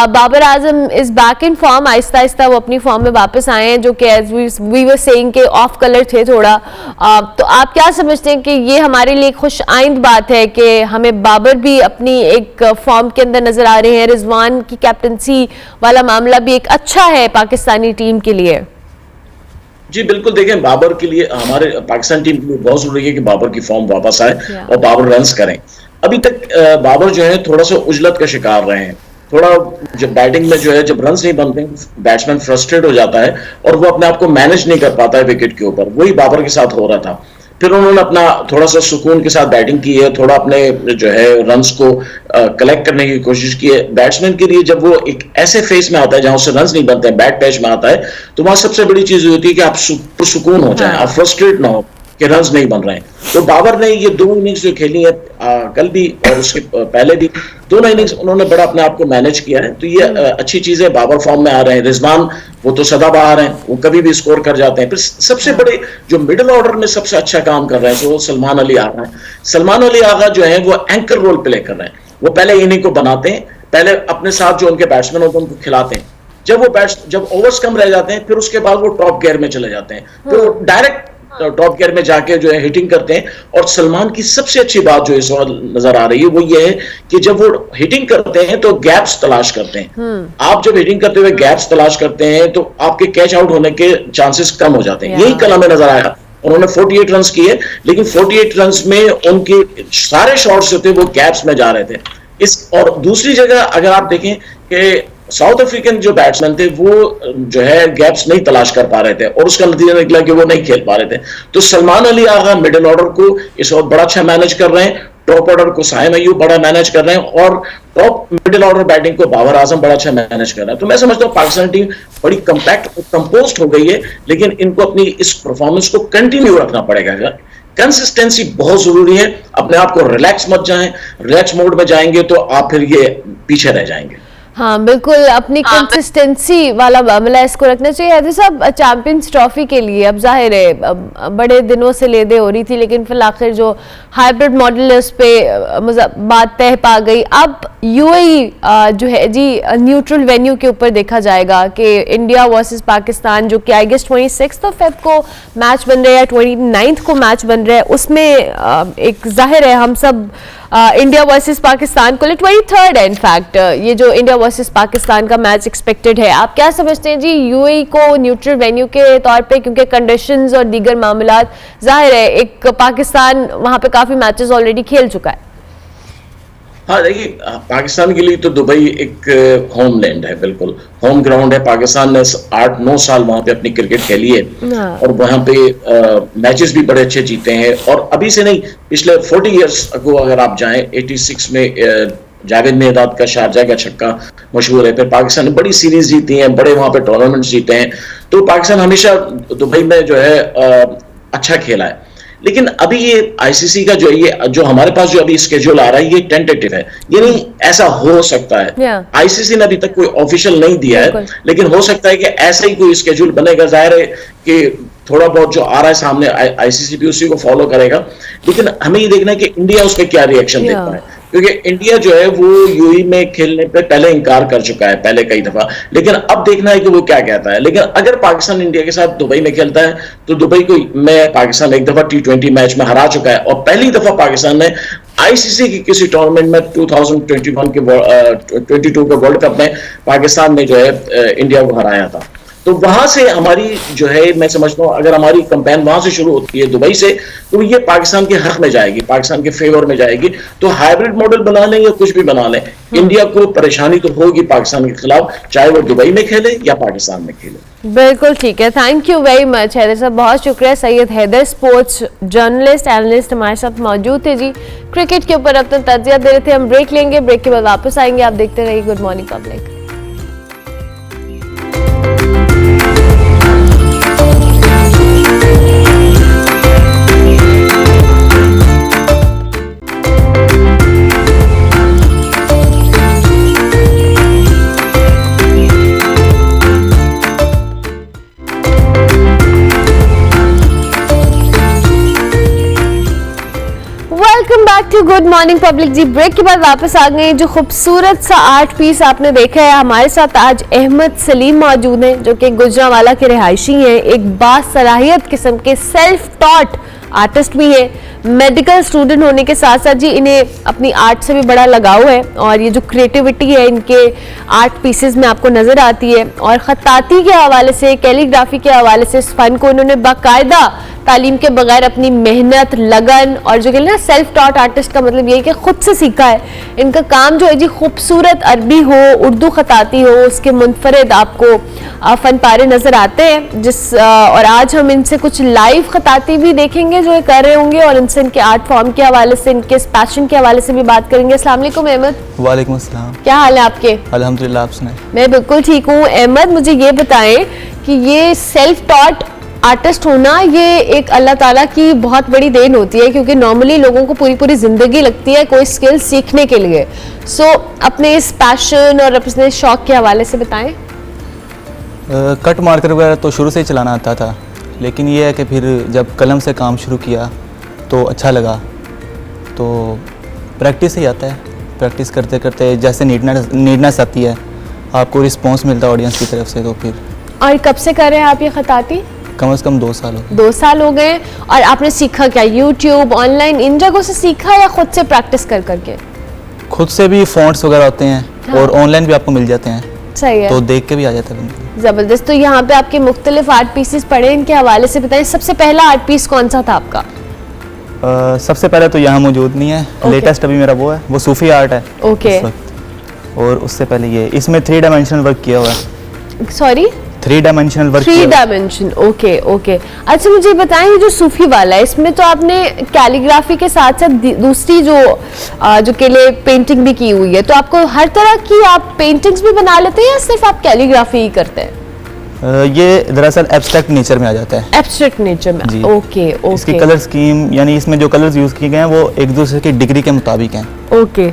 Babar Azam is back in form, Aahista Aahista वो अपनी फॉर्म में वापस आए हैं, जो कि एज वी वर सेइंग के ऑफ कलर थे थोड़ा। तो आप क्या समझते हैं कि ये हमारे लिए खुश आइंद बात है कि हमें बाबर भी अपनी एक फॉर्म के अंदर नजर आ रहे हैं, रिजवान की कैप्टनसी वाला मामला भी एक अच्छा है पाकिस्तानी टीम के लिए? जी बिल्कुल, देखें बाबर के लिए, हमारे पाकिस्तान टीम के लिए बहुत जरूरी है कि बाबर की फॉर्म वापस आए और बाबर रन्स करें। अभी तक बाबर जो है थोड़ा सा उजलत का शिकार रहे हैं। थोड़ा जब बैटिंग में जो है जब रन्स नहीं बनते बैट्समैन फ्रस्ट्रेट हो जाता है और वो अपने आप को मैनेज नहीं कर पाता है विकेट के ऊपर। वही बाबर के साथ हो रहा था। फिर उन्होंने अपना थोड़ा सा सुकून के साथ बैटिंग की है, थोड़ा अपने जो है रन्स को कलेक्ट करने की कोशिश की है। बैट्समैन के लिए जब वो एक ऐसे फेस में आता है जहां उससे रन्स नहीं बनते हैं, बैड पैच में आता है, तो वहां सबसे बड़ी चीज होती है कि आप सुकून हो जाए, आप फ्रस्ट्रेट ना हो कि रन्स नहीं बन रहे हैं। तो बाबर ने ये 2 इनिंग्स जो खेली है कल भी और उसके पहले भी, दोनों इनिंग्स उन्होंने बड़ा अपने आप को मैनेज किया है। तो ये अच्छी चीज है, बाबर फॉर्म में आ रहे हैं। रिजवान वो तो सदाबहार हैं, वो कभी भी स्कोर कर जाते हैं। फिर सबसे बड़े जो मिडिल ऑर्डर में सबसे अच्छा काम कर रहे हैं तो वो सलमान अली आगा हैं। सलमान अली आगा जो है वो एंकर रोल प्ले कर रहे हैं। वो पहले इनिंग को बनाते हैं, पहले अपने साथ जो उनके बैट्समैन होते हैं उनको खिलाते हैं। जब ओवर्स कम रह जाते हैं फिर उसके बाद वो टॉप गियर में चले जाते हैं, तो डायरेक्ट टॉप गियर में जाके जो है हिटिंग करते हैं। और सलमान की सबसे अच्छी बात जो इस वक्त नजर आ रही है वो ये है कि जब वो हिटिंग करते हैं तो गैप्स तलाश करते हैं। आप जब हिटिंग करते हुए गैप्स तलाश करते हैं तो आपके कैच आउट होने के चांसेस कम हो जाते हैं। यही कल हमें नजर आया। उन्होंने 48 रन किए, लेकिन 48 रन में उनके सारे शॉट्स जो थे वो गैप्स में जा रहे थे। और दूसरी जगह अगर आप देखें कि साउथ अफ्रीकन जो बैट्समैन थे वो जो है गैप्स नहीं तलाश कर पा रहे थे और उसका नतीजा निकला कि वो नहीं खेल पा रहे थे। तो सलमान अली आगा मिडिल ऑर्डर को इस वक्त बड़ा अच्छा मैनेज कर रहे हैं, टॉप ऑर्डर को साइम अय्यूब बड़ा मैनेज कर रहे हैं और टॉप मिडिल ऑर्डर बैटिंग को बाबर आजम बड़ा अच्छा मैनेज कर रहा है। तो मैं समझता हूँ पाकिस्तान टीम बड़ी कंपैक्ट और कंपोस्ट हो गई है, लेकिन इनको अपनी इस परफॉर्मेंस को कंटिन्यू रखना पड़ेगा। कंसिस्टेंसी बहुत जरूरी है। अपने आप को रिलैक्स मत जाएं, रिलैक्स मोड में जाएंगे तो आप फिर ये पीछे रह जाएंगे। हाँ बिल्कुल, अपनी कंसिस्टेंसी वाला मामला इसको रखना चाहिए। हैदर साहब, चैंपियंस ट्रॉफी के लिए अब जाहिर है बड़े दिनों से लेदे हो रही थी, लेकिन फिर आखिर जो हाइब्रिड मॉडल है उस पर बात तय पा गई। अब यूएई जो है जी न्यूट्रल वेन्यू के ऊपर देखा जाएगा कि इंडिया वर्सेस पाकिस्तान, जो कि आई गेस 26 फेब को मैच बन रहा है या 29 को मैच बन रहा है, उसमें एक जाहिर है हम सब इंडिया वर्सेस पाकिस्तान को 23rd है इनफैक्ट ये जो इंडिया वर्सेस पाकिस्तान का मैच एक्सपेक्टेड है। आप क्या समझते हैं जी यूएई को न्यूट्रल वेन्यू के तौर पे, क्योंकि कंडीशंस और दीगर मामलात, जाहिर है एक पाकिस्तान वहां पे काफी मैचेस ऑलरेडी खेल चुका है। हाँ देखिए, पाकिस्तान के लिए तो दुबई एक होमलैंड है, बिल्कुल होम ग्राउंड है। पाकिस्तान ने 8-9 साल वहां पे अपनी क्रिकेट खेली है हाँ। और वहां पे मैचेस भी बड़े अच्छे जीते हैं। और अभी से नहीं, पिछले 40 इयर्स को अगर आप जाएं, 86 में जावेद मियांदाद का शारजा का छक्का मशहूर है। फिर पाकिस्तान ने बड़ी सीरीज जीती हैं, बड़े वहां पे टूर्नामेंट जीते हैं। तो पाकिस्तान हमेशा दुबई में जो है अच्छा खेला है। लेकिन अभी ये आईसीसी का जो हमारे पास जो अभी स्केड्यूल आ रहा है, ये टेंटेटिव है, ये नहीं ऐसा हो सकता है। आईसीसी ने अभी तक कोई ऑफिशियल नहीं दिया है, लेकिन हो सकता है कि ऐसा ही कोई स्केड्यूल बनेगा। जाहिर है कि थोड़ा बहुत जो आ रहा है सामने, आईसीसी भी उसी को फॉलो करेगा। लेकिन हमें ये देखना है कि इंडिया उस पर क्या रिएक्शन देता है, क्योंकि इंडिया जो है वो यूएई में खेलने पे पहले इनकार कर चुका है, पहले कई दफा। लेकिन अब देखना है कि वो क्या कहता है। लेकिन अगर पाकिस्तान इंडिया के साथ दुबई में खेलता है तो दुबई को में पाकिस्तान एक दफा T20 मैच में हरा चुका है, और पहली दफा पाकिस्तान ने आईसीसी की किसी टूर्नामेंट में 2021 के 22 के वर्ल्ड कप में पाकिस्तान ने जो है इंडिया को हराया था। तो वहां से हमारी जो है, मैं समझता हूं अगर हमारी कैंपेन वहां से शुरू होती है दुबई से, तो ये पाकिस्तान के हक में जाएगी, पाकिस्तान के फेवर में जाएगी। तो हाइब्रिड मॉडल बना लें या कुछ भी बना लें, इंडिया को परेशानी तो होगी पाकिस्तान के खिलाफ, चाहे वो दुबई में खेले या पाकिस्तान में खेले। बिल्कुल ठीक है, thank you very much Haider sahab, बहुत शुक्रिया। Syed Haider sports journalist analyst हमारे साथ मौजूद थे जी, क्रिकेट के ऊपर अपना तजिया दे रहे थे। हम ब्रेक लेंगे, ब्रेक के बाद वापस आएंगे। आप देखते रहिए good morning public. Welcome back to good morning public ji. Break के बाद वापस आ गए। जो खूबसूरत सा आर्ट पीस आपने देखा है, हमारे साथ आज अहमद सलीम मौजूद हैं, जो कि गुजरांवाला के रिहायशी हैं। एक बासलाहियत किस्म के सेल्फ टॉट आर्टिस्ट भी है। मेडिकल स्टूडेंट होने के साथ साथ जी इन्हें अपनी आर्ट से भी बड़ा लगाव है, और ये जो क्रिएटिविटी है इनके आर्ट पीसेस में आपको नजर आती है। और खत्ताती के हवाले से, कैलीग्राफी के हवाले से इस फन को इन्होंने बाकायदा तालीम के बगैर अपनी मेहनत, लगन, और जो कहते हैं ना सेल्फ टॉट आर्टिस्ट का मतलब ये है कि खुद से सीखा है। इनका काम जो है जी खूबसूरत अरबी हो, उर्दू खताती हो, उसके मुनफरिद आपको फन पारे नजर आते हैं। और आज हम इनसे कुछ लाइव खताती भी देखेंगे जो ये कर रहे होंगे, और इनसे इनके आर्ट फॉर्म के हवाले से, इनके इस पैशन के हवाले से भी बात करेंगे। अस्सलाम वालेकुम अहमद। वालेकुम अस्सलाम। क्या हाल है आपके? अल्हम्दुलिल्लाह, आप सुनाएं। मैं बिल्कुल ठीक हूँ। अहमद, मुझे ये बताएं कि ये सेल्फ टॉट आर्टिस्ट होना ये एक अल्लाह ताला की बहुत बड़ी देन होती है, क्योंकि नॉर्मली लोगों को पूरी पूरी जिंदगी लगती है कोई स्किल सीखने के लिए। सो अपने इस पैशन और अपने शौक के हवाले से बताएं। कट मार्कर वगैरह तो शुरू से ही चलाना आता था, लेकिन ये है कि फिर जब कलम से काम शुरू किया तो अच्छा लगा। तो प्रैक्टिस ही आता है, प्रैक्टिस करते करते जैसे नीडनेस आती है, आपको रिस्पॉन्स मिलता है ऑडियंस की तरफ से, तो फिर। और कब से कर रहे हैं आप ये खताती? कम से कम 2 साल हो गए। 2 साल हो गए। और आपने सीखा क्या, यूट्यूब, ऑनलाइन, इन जगहों से सीखा या खुद से प्रैक्टिस कर करके? खुद से भी फॉन्ट्स वगैरह होते हैं, हाँ। और ऑनलाइन भी आपको मिल जाते हैं। सही है, तो देख के भी आ जाता है। जबरदस्त। तो यहाँ पे आपके मुख्तलिफ आर्ट पीसेस पड़े, इनके हवाले से बताएं। सबसे पहला आर्ट पीस कौन सा था आपका? सबसे पहले तो यहाँ मौजूद नहीं है, लेटेस्ट अभी मेरा वो है, वो सूफी आर्ट है ओके। इस वक्त। और उससे पहले ये, इसमें 3 डायमेंशनल वर्क किया हुआ है। Sorry, 3 dimensional work. 3 dimension, okay okay. अच्छा, मुझे बताएं, ये जो सूफी वाला है, इसमें तो आपने कैलीग्राफी के साथ साथ दूसरी जो के लिए पेंटिंग भी की हुई है, तो आपको हर तरह की आप पेंटिंग्स भी बना लेते हैं या सिर्फ आप कैलीग्राफी ही करते हैं? ये दरअसल एब्स्ट्रैक्ट नेचर में आ जाता है। एब्स्ट्रैक्ट नेचर में, ओके ओके। इसकी कलर स्कीम, यानी इसमें जो कलर्स यूज किए गए हैं वो एक दूसरे की डिग्री के मुताबिक हैं। ओके।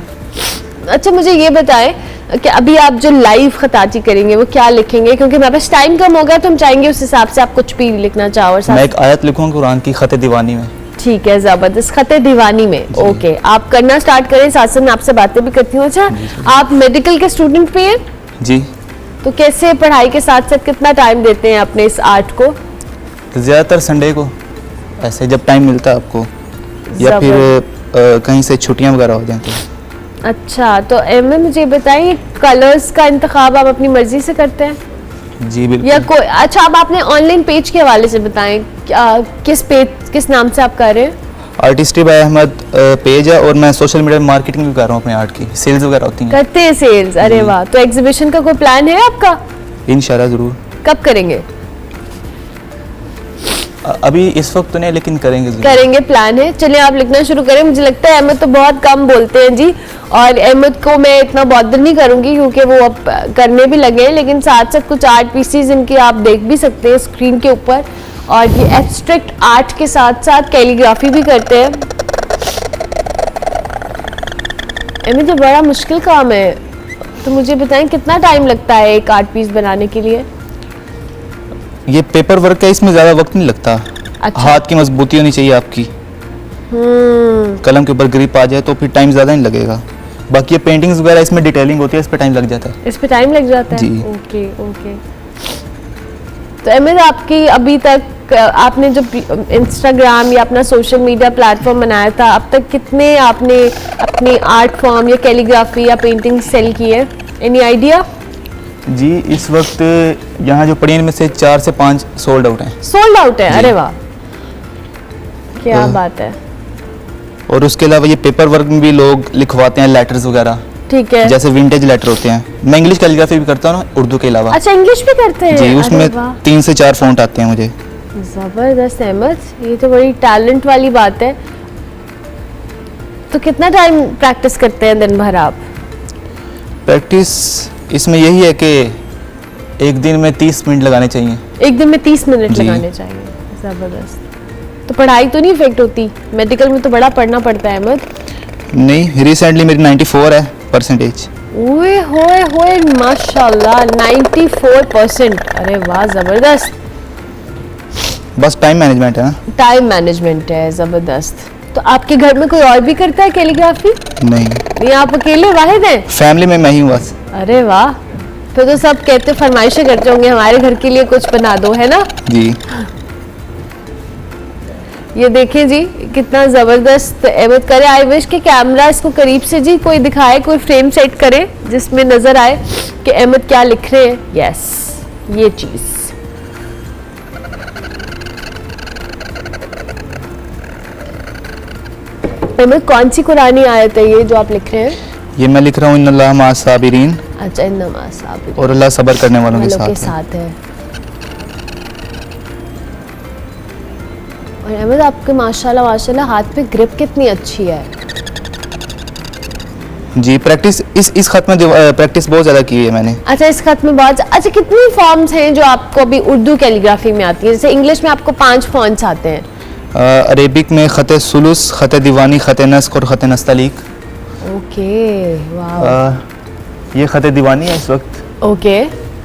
अच्छा, मुझे ये बताएं कि अभी आप जो लाइव खताती करेंगे वो क्या लिखेंगे, क्योंकि हमारे पास टाइम कम हो गया, तो हम चाहेंगे उस हिसाब से आप कुछ भी लिखना चाहो। मैं एक आयत लिखूंगा कुरान की खत दीवानी में। ठीक है, जबरदस्त। खत दीवानी में, ओके। आप करना स्टार्ट करें, साथ साथ मैं आपसे बातें भी करती हूँ। अच्छा, आप मेडिकल के स्टूडेंट भी हैं? जी। तो कैसे पढ़ाई के साथ साथ कितना टाइम देते हैं अपने इस आर्ट को? ज़्यादातर संडे को, ऐसे जब टाइम मिलता है आपको, या फिर कहीं से छुट्टियां वगैरह हो जाती हैं। अच्छा, तो एम मुझे बताइए, कलर्स का इंतखाब आप अपनी मर्जी से करते हैं? जी बिल्कुल। या कोई, अच्छा, आप अपने ऑनलाइन पेज के हवाले से बताएं, किस नाम से आप कर रहे हैं? आर्टिस्ट्री बाय अहमद पेज है, और मैं सोशल मीडिया में मार्केटिंग भी कर रहा हूँ अपने आर्ट की, सेल्स वगैरह होती हैं करते हैं सेल्स, अरे वाह। तो एग्जीबिशन का कोई प्लान है आपका, इंशाल्लाह ज़रूर। कब करेंगे? अभी इस वक्त तो नहीं, लेकिन करेंगे ज़रूर। करेंगे, प्लान है। चलिए आप लिखना शुरू करें। मुझे लगता है अहमद तो बहुत कम बोलते हैं जी, और अहमद को मैं इतना बॉदर नहीं करूंगी क्योंकि वो अब करने भी लगे हैं, लेकिन साथ साथ कुछ आर्ट पीसीज इनके आप देख भी सकते हैं स्क्रीन के ऊपर, और ये एब्स्ट्रैक्ट आर्ट के साथ साथ कैलीग्राफी भी करते हैं। अहमद, ये बड़ा मुश्किल काम है, तो मुझे बताएं कितना टाइम लगता है एक आर्ट पीस बनाने के लिए? ये पेपर वर्क है, इसमें ज़्यादा वक्त नहीं लगता। अच्छा। हाथ की मजबूती होनी चाहिए आपकी, कलम के ऊपर ग्रिप आ जाए तो फिर टाइम ज़्यादा नहीं लगेगा। बाकी ये पेंटिंग्स वगैरह इसमें डिटेलिंग होती है, इस पर टाइम लग जाता है। इस पे टाइम लग जाता है? जी। Okay okay. तो अहमद, आपकी अभी तक आपने जो इंस्टाग्राम या अपना सोशल मीडिया प्लेटफॉर्म बनाया था, अब तक कितने आपने अपनी आर्ट फॉर्म या कैलीग्राफी या पेंटिंग सेल की है? Any idea? जी, इस वक्त यहाँ जो पड़ी है इनमें से 4 से 5 सोल्ड आउट हैं। सोल्ड आउट है? जी। अरे वाह, क्या तो- बात है। और उसके अलावा ये पेपर वर्क में भी लोग लिखवाते हैं लेटर्स वगैरह, ठीक है। जैसे विंटेज लेटर होते हैं। मैं इंग्लिश कैलीग्राफी भी करता हूँ ना, उर्दू के अलावा। अच्छा, इंग्लिश भी करते हैं? जी, अरे उसमें वाह, 3 से 4 फॉन्ट आते हैं मुझे। जबरदस्त अहमद, ये तो बड़ी टैलेंट वाली बात है। तो कितना टाइम प्रैक्टिस करते हैं दिन भर आप? प्रैक्टिस इसमें यही है कि एक दिन में 30 मिनट लगाने चाहिए। एक दिन में 30 मिनट जी। लगाने चाहिए, जबरदस्त। तो पढ़ाई तो नहीं इफेक्ट होती? मेडिकल में तो बड़ा पढ़ना पड़ता है अहमद। नहीं, रिसेंटली मेरी 94 है परसेंटेज। ओए होए होए, माशाल्लाह 94%। अरे वाह, जबरदस्त। बस टाइम मैनेजमेंट है ना। टाइम मैनेजमेंट है, जबरदस्त। तो आपके घर में कोई और भी करता है कैलीग्राफी? नहीं, नहीं, आप अकेले वाहिद हैं? फैमिली में मैं ही हूँ बस। अरे वाह, फिर तो सब कहते फरमाइशें करते होंगे हमारे घर के लिए कुछ बना दो, है ना? जी। ये देखें जी, कितना जबरदस्त अहमद करे। आई विश के कैमरा इसको करीब से जी कोई दिखाए, कोई फ्रेम सेट करे जिसमें नजर आए कि अहमद क्या लिख रहे हैं। यस, ये चीज। अहमद, कौन सी कुरानी आयत है ये जो आप लिख रहे हैं? ये मैं लिख रहा हूँ इन्नल्लाह मअ साबिरीन, अच्छा, इन्नमा साबिरीन, और अल्लाह सब्र करने वालों के वालों के साथ है। साथ है। और अहमद, आपके माशाल्लाह माशाल्लाह हाथ पे ग्रिप कितनी अच्छी है। जी, प्रैक्टिस इस खत में प्रैक्टिस बहुत ज़्यादा की है मैंने। अच्छा, इस खत में बहुत अच्छा। कितनी फॉर्म्स हैं जो आपको अभी उर्दू कैलीग्राफी में आती है? जैसे इंग्लिश में आपको 5 फॉन्ट्स आते हैं। अरेबिक में ख़त सुलुस, ख़त दीवानी, ख़त नस्क और ख़त नस्तलीक। ओके, वाह। ये ख़त दीवानी है इस वक्त, ओके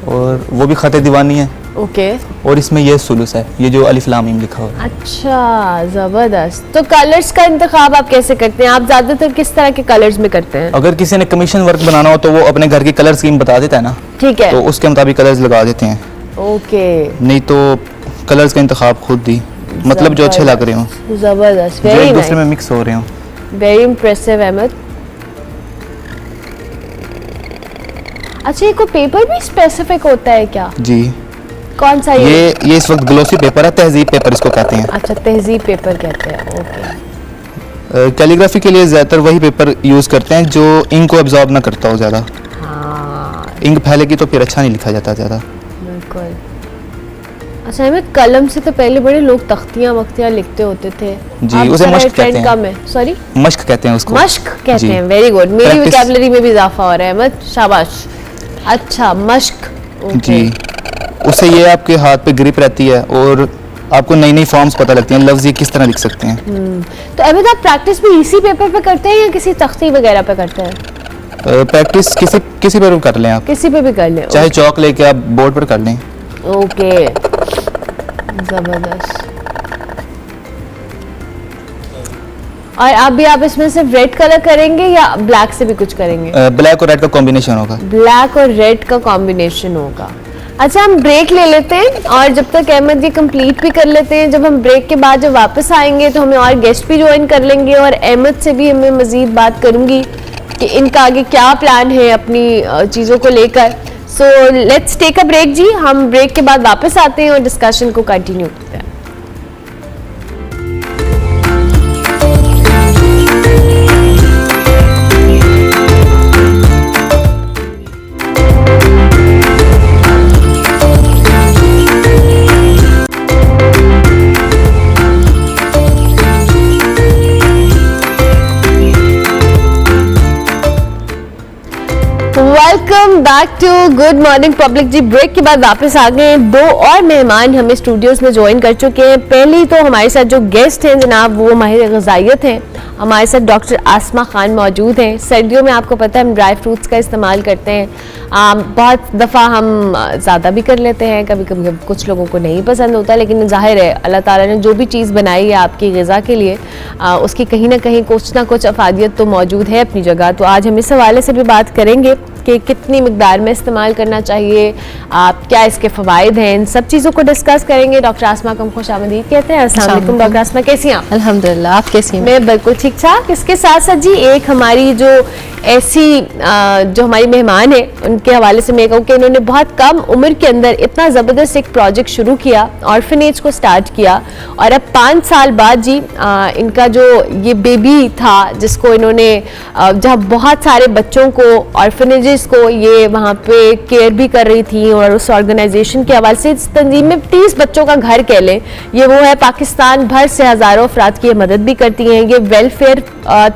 और वो भी ख़त दीवानी है, ओके। और इसमें ये सुलुस है, ये जो अलिफ लाम मीम लिखा हुआ है। अच्छा, जबरदस्त। तो कलर्स का इंतखाब आप कैसे करते हैं? आप ज्यादातर किस तरह के कलर्स में करते हैं? अगर किसी ने कमीशन वर्क बनाना हो तो वो अपने घर की कलर स्कीम बता देता है ना, ठीक है, तो उसके मुताबिक कलर्स लगा देते हैं। ओके। नहीं तो कलर्स का इंतखाब खुद ही, मतलब जो अच्छे लग रहे हो, जबरदस्त, जो एक वेरी दूसरे में नाइस, मिक्स हो रहे हो। Very impressive Ahmad. अच्छा, ये कोई पेपर भी स्पेसिफिक होता है क्या? जी, कौन सा ये इस वक्त ग्लोसी पेपर है, तहजीब पेपर इसको कहते हैं। अच्छा, तहजीब पेपर कहते हैं, ओके। कैलीग्राफी के लिए ज़्यादातर वही पेपर यूज़ करते हैं जो इंक को एब्जॉर्ब ना करता हो ज़्यादा। हाँ, इंक फैलेगी तो फिर अच्छा नहीं लिखा जाता ज़्यादा। बिल्कुल। अच्छा, हमें कलम से तो पहले बड़े लोग तख्तियां वख्तियां लिखते होते थे। जी, अब उसे जरा मश्क ट्रेंड कहते हैं। कम है। सॉरी, मश्क कहते हैं उसको। मश्क कहते जी। हैं, वेरी गुड। मेरी Practice- वोकैबुलरी में भी इजाफा हो रहा है अहमद, शाबाश। अच्छा, मश्क, ओके। जी, उससे ये आपके हाथ पे ग्रिप रहती है और आपको नई नई फॉर्म्स पता लगती हैं, लफ्ज़ ये किस तरह लिख सकते हैं। तो अहमद, आप प्रैक्टिस भी इसी पेपर पे करते हैं या किसी तख्ती वगैरह पे करते हैं? प्रैक्टिस किसी पर भी कर लें आप, किसी पे भी कर लें, चाहे चौक लेके आप बोर्ड पर कर लें। ओके, जबरदस्त। और अभी आप इसमें सिर्फ रेड कलर करेंगे या ब्लैक से भी कुछ करेंगे? ब्लैक और रेड का कॉम्बिनेशन होगा। ब्लैक और रेड का कॉम्बिनेशन होगा। अच्छा, हम ब्रेक ले लेते हैं और जब तक अहमद ये कंप्लीट भी कर लेते हैं। जब हम ब्रेक के बाद जब वापस आएंगे तो हमें और गेस्ट भी ज्वाइन कर लेंगे, और अहमद से भी हमें मजीद बात करूंगी कि इनका आगे क्या प्लान है अपनी चीज़ों को लेकर। So let's take a break जी। हम ब्रेक के बाद वापस आते हैं और डिस्कशन को कंटिन्यू करते हैं। Welcome back to good morning public ji. Break के बाद वापस आ गए हैं। 2 और मेहमान हमें स्टूडियोज में ज्वाइन कर चुके हैं। पहली तो हमारे साथ जो गेस्ट हैं जनाब वो माहिर ग़िज़ाइयत हैं। हमारे साथ डॉक्टर आसमा खान मौजूद हैं। सर्दियों में आपको पता है हम ड्राई फ्रूट्स का इस्तेमाल करते हैं। बहुत दफ़ा हम ज़्यादा भी कर लेते हैं, कभी कभी कुछ लोगों को नहीं पसंद होता, लेकिन जाहिर है अल्लाह ताला ने जो भी चीज़ बनाई है आपकी ग़िज़ा के लिए उसकी कहीं ना कहीं कुछ ना कुछ अफादियत तो मौजूद है अपनी जगह। तो आज हम इस हवाले से भी बात करेंगे कि कितनी मिकदार में इस्तेमाल करना चाहिए, क्या इसके फ़वाइद हैं, इन सब चीज़ों को डिस्कस करेंगे। डॉक्टर आसमा को हम खुशामदीद कहते हैं। अस्सलाम वालेकुम डॉक्टर आसमा, कैसी हैं आप? अल्हम्दुलिल्लाह, आप कैसी हैं? मैं बिल्कुल ठीक ठाक। इसके साथ साथ जी एक हमारी जो ऐसी जो हमारी मेहमान है उनके हवाले से मैं कहूँ कि इन्होंने बहुत कम उम्र के अंदर इतना ज़बरदस्त एक प्रोजेक्ट शुरू किया, ऑर्फनेज को स्टार्ट किया, और अब 5 साल बाद जी इनका जो ये बेबी था जिसको इन्होंने जहाँ बहुत सारे बच्चों को ऑर्फनेजेस को ये वहाँ पे केयर भी कर रही थी, और उस ऑर्गेनाइजेशन के हवाले से इस तंजीम में 30 बच्चों का घर कह लें ये वो है। पाकिस्तान भर से हज़ारों अफराद की मदद भी करती हैं। ये वेलफेयर,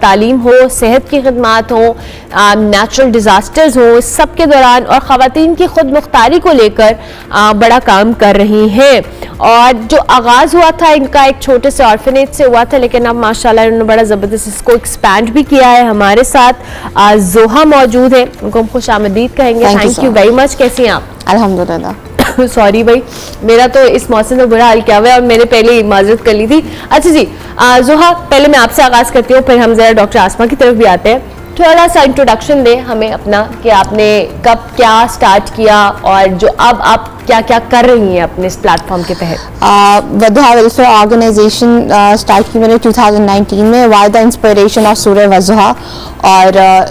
तालीम हो, सेहत की खदमात हो, नेचुरल डिज़ास्टर्स हो, इस सब के दौरान और ख़वातीन की खुद मुख्तारी को लेकर बड़ा काम कर रही हैं। और जो आगाज़ हुआ था इनका एक छोटे से ऑर्फनेज से हुआ था, लेकिन अब माशाल्लाह इन्होंने बड़ा ज़बरदस्त इसको एक्सपैंड भी किया है। हमारे साथ जोहा मौजूद है, उनको हम खुशामदीद कहेंगे। Thank you very much. कैसी हैं आप? अल्हम्दुलिल्लाह। सॉरी भाई, मेरा तो इस मौसम में बुरा हाल क्या हुआ है और मैंने पहले ही माजरत कर ली थी। अच्छा जी जोहा, पहले मैं आपसे आगाज़ करती हूँ, फिर हम ज़रा डॉक्टर आसमा की तरफ भी आते हैं। थोड़ा सा इंट्रोडक्शन दें हमें अपना कि आपने कब क्या स्टार्ट किया और जो अब आप क्या क्या कर रही हैं अपने इस प्लेटफॉर्म के तहत। वधुहा वेलफेयर ऑर्गेनाइजेशन स्टार्ट की मैंने 2019 में वाई द इंस्पिरेशन ऑफ सूरह वज़ुहा, और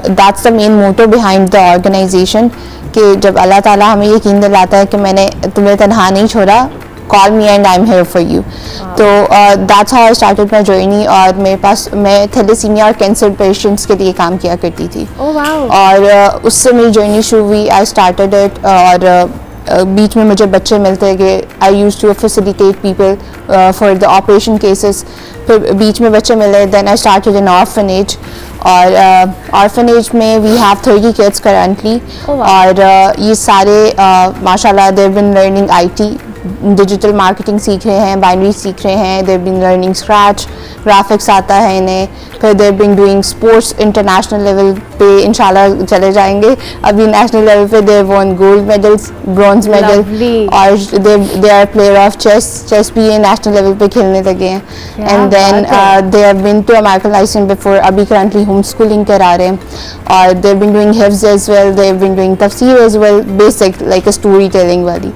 that's the main motto behind the organisation कि जब अल्लाह ताला हमें यकीन दिलाता है कि मैंने तुम्हें तनहा नहीं छोड़ा, call me and I am here for you. तो that's how I started my journey. और मेरे पास मैं थैलेसीमिया और कैंसर पेशेंट्स के लिए काम किया करती थी। और उससे मेरी जर्नी शुरू हुई। आई स्टार्टेड इट, और बीच में मुझे बच्चे मिलते गए। I used to facilitate people for the operation cases. फिर बीच में बच्चे मिले, then I started an orphanage, और ऑर्फनेज में वी हैव 30 किड्स करंटली। और ये सारे माशाल्लाह they have been learning IT, digital marketing सीख रहे हैं, बाइनरी सीख रहे हैं, they have been learning Scratch, graphics आता है इन्हें। फिर they have been doing sports, international level पे इंशाल्लाह चले जाएंगे। अभी नेशनल लेवल पे they have won gold medals, bronze medal, और they are player of chess भी ये नेशनल लेवल पे खेलने लगे हैं। And then they have been to American license before, अभी करंटली होम स्कूलिंग करा रहे हैं। और दे हैव बीन डूइंग हिफ्ज as well, they have been doing तफसीर as well, basic like a story telling वाली।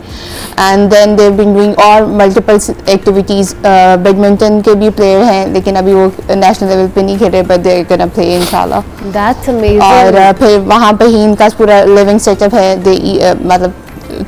And then they have been doing और multiple activities. Badminton के भी प्लेयर हैं, लेकिन अभी वो नेशनल लेवल पे नहीं खेल रहे, but they are gonna play इंशाल्लाह। That's amazing. और फिर वहाँ पे ही इनका पूरा लिविंग सेटअप है। मतलब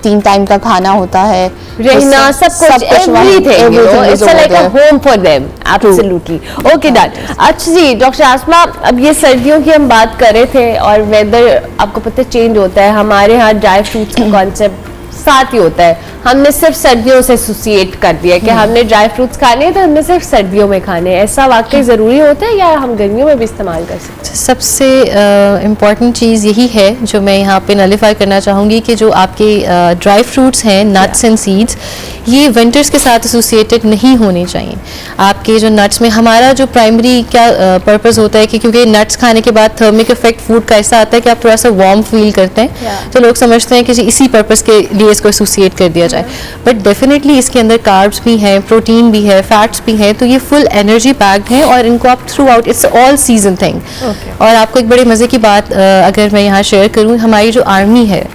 3 टाइम का खाना होता है, रहना, सब कुछ, everything, you know, it's like a home for them, absolutely. Okay, done. अच्छा जी डॉक्टर आसमा, अब ये सर्दियों की हम बात कर रहे थे और वेदर आपको पता चेंज होता है। हमारे यहाँ ड्राई फ्रूट्स का कॉन्सेप्ट साथ ही होता है। हमने सिर्फ सर्दियों से एसोसिएट कर दिया कि हमने ड्राई फ्रूट्स खाने हैं तो हमने सिर्फ सर्दियों में खाने हैं। ऐसा वाकई ज़रूरी होता है या हम गर्मियों में भी इस्तेमाल कर सकते हैं? सबसे इम्पॉर्टेंट चीज़ यही है जो मैं यहाँ पे नलिफाई करना चाहूँगी कि जो आपके ड्राई फ्रूट्स हैं, नट्स एंड सीड्स, ये विंटर्स के साथ एसोसिएटेड नहीं होने चाहिए। आपके जो नट्स में हमारा जो प्राइमरी क्या पर्पस होता है कि क्योंकि नट्स खाने के बाद थर्मिक इफेक्ट फूड का ऐसा आता है कि आप थोड़ा सा वार्म फील करते हैं, तो लोग समझते हैं कि इसी पर्पस के लिए इसको एसोसिएट कर दिया जाए। बट डेफिनेटली इसके अंदर कार्ब्स भी हैं, प्रोटीन भी है, फैट्स भी हैं, तो ये फुल एनर्जी पैक्ड हैं और इनको आप through out, it's all season thing. और आपको एक बड़े मज़े की बात अगर मैं यहाँ शेयर करूँ, हमारी जो आर्मी है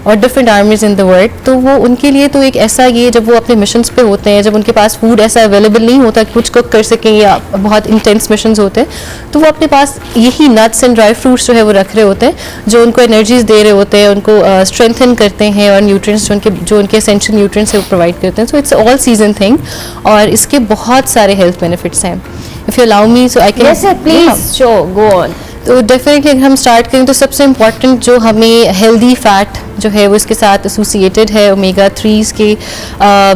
और डिफरेंट आर्मीज इन द वर्ल्ड, तो वो उनके लिए तो एक ऐसा, ये जब वो अपने मिशंस पे होते हैं, जब उनके पास फूड ऐसा अवेलेबल नहीं होता कि कुछ कुक कर सकें या बहुत इंटेंस मिशंस होते हैं, तो वो अपने पास यही नट्स एंड ड्राई फ्रूट्स जो है वो रख रहे होते हैं, जो उनको एनर्जीज दे रहे होते हैं, उनको स्ट्रेंथन करते हैं और न्यूट्रिएंट्स जो उनके एसेंशियल न्यूट्रिएंट्स है वो प्रोवाइड करते हैं। So it's all season thing और इसके बहुत सारे हेल्थ बेनिफिट्स हैं। If you allow me, so I can, yes sir, please show, go on. तो डेफिनेटली अगर हम स्टार्ट करें तो सबसे इम्पॉर्टेंट जो हमें हेल्दी फैट जो है वो इसके साथ एसोसिएटेड है, ओमेगा 3s के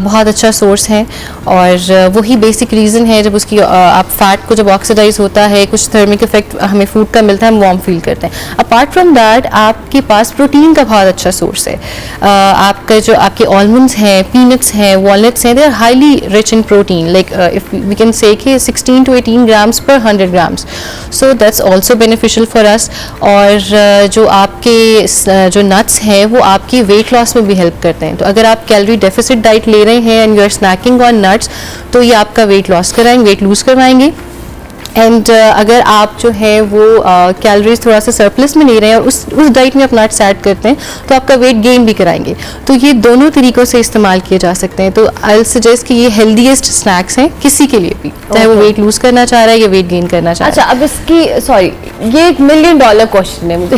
बहुत अच्छा सोर्स है और वही बेसिक रीज़न है जब उसकी आप फैट को जब ऑक्सीडाइज होता है कुछ थर्मिक इफेक्ट हमें फूड का मिलता है, हम वार्म फील करते हैं। अपार्ट फ्रॉम दैट आपके पास प्रोटीन का बहुत अच्छा सोर्स है। आपका जो आपके आलमंड्स हैं, पीनट्स हैं, वॉलनट्स हैं, they are highly rich in protein, like if we can say कि 16 to 18 grams per 100 grams, so that's also beneficial for us। और जो आपके जो नट्स हैं वो आपकी वेट लॉस में भी हेल्प करते हैं। तो अगर आप कैलोरी डेफिसिट डाइट ले रहे हैं and you are snacking on nuts तो ये आपका वेट लॉस कराएंगे, वेट लूज करवाएंगे। एंड अगर आप जो है वो कैलोरीज थोड़ा सा सरप्लस में ले रहे हैं और उस डाइट में आप नट्स ऐड करते हैं तो आपका वेट गेन भी कराएंगे। तो ये दोनों तरीक़ों से इस्तेमाल किए जा सकते हैं। तो आई विल सजेस्ट कि ये हेल्दीएस्ट स्नैक्स हैं किसी के लिए भी, चाहे वो वेट लूज करना चाह रहा है या वेट गेन करना चाह रहा है। अच्छा, अब इसकी सॉरी ये $1 million क्वेश्चन है मुझे,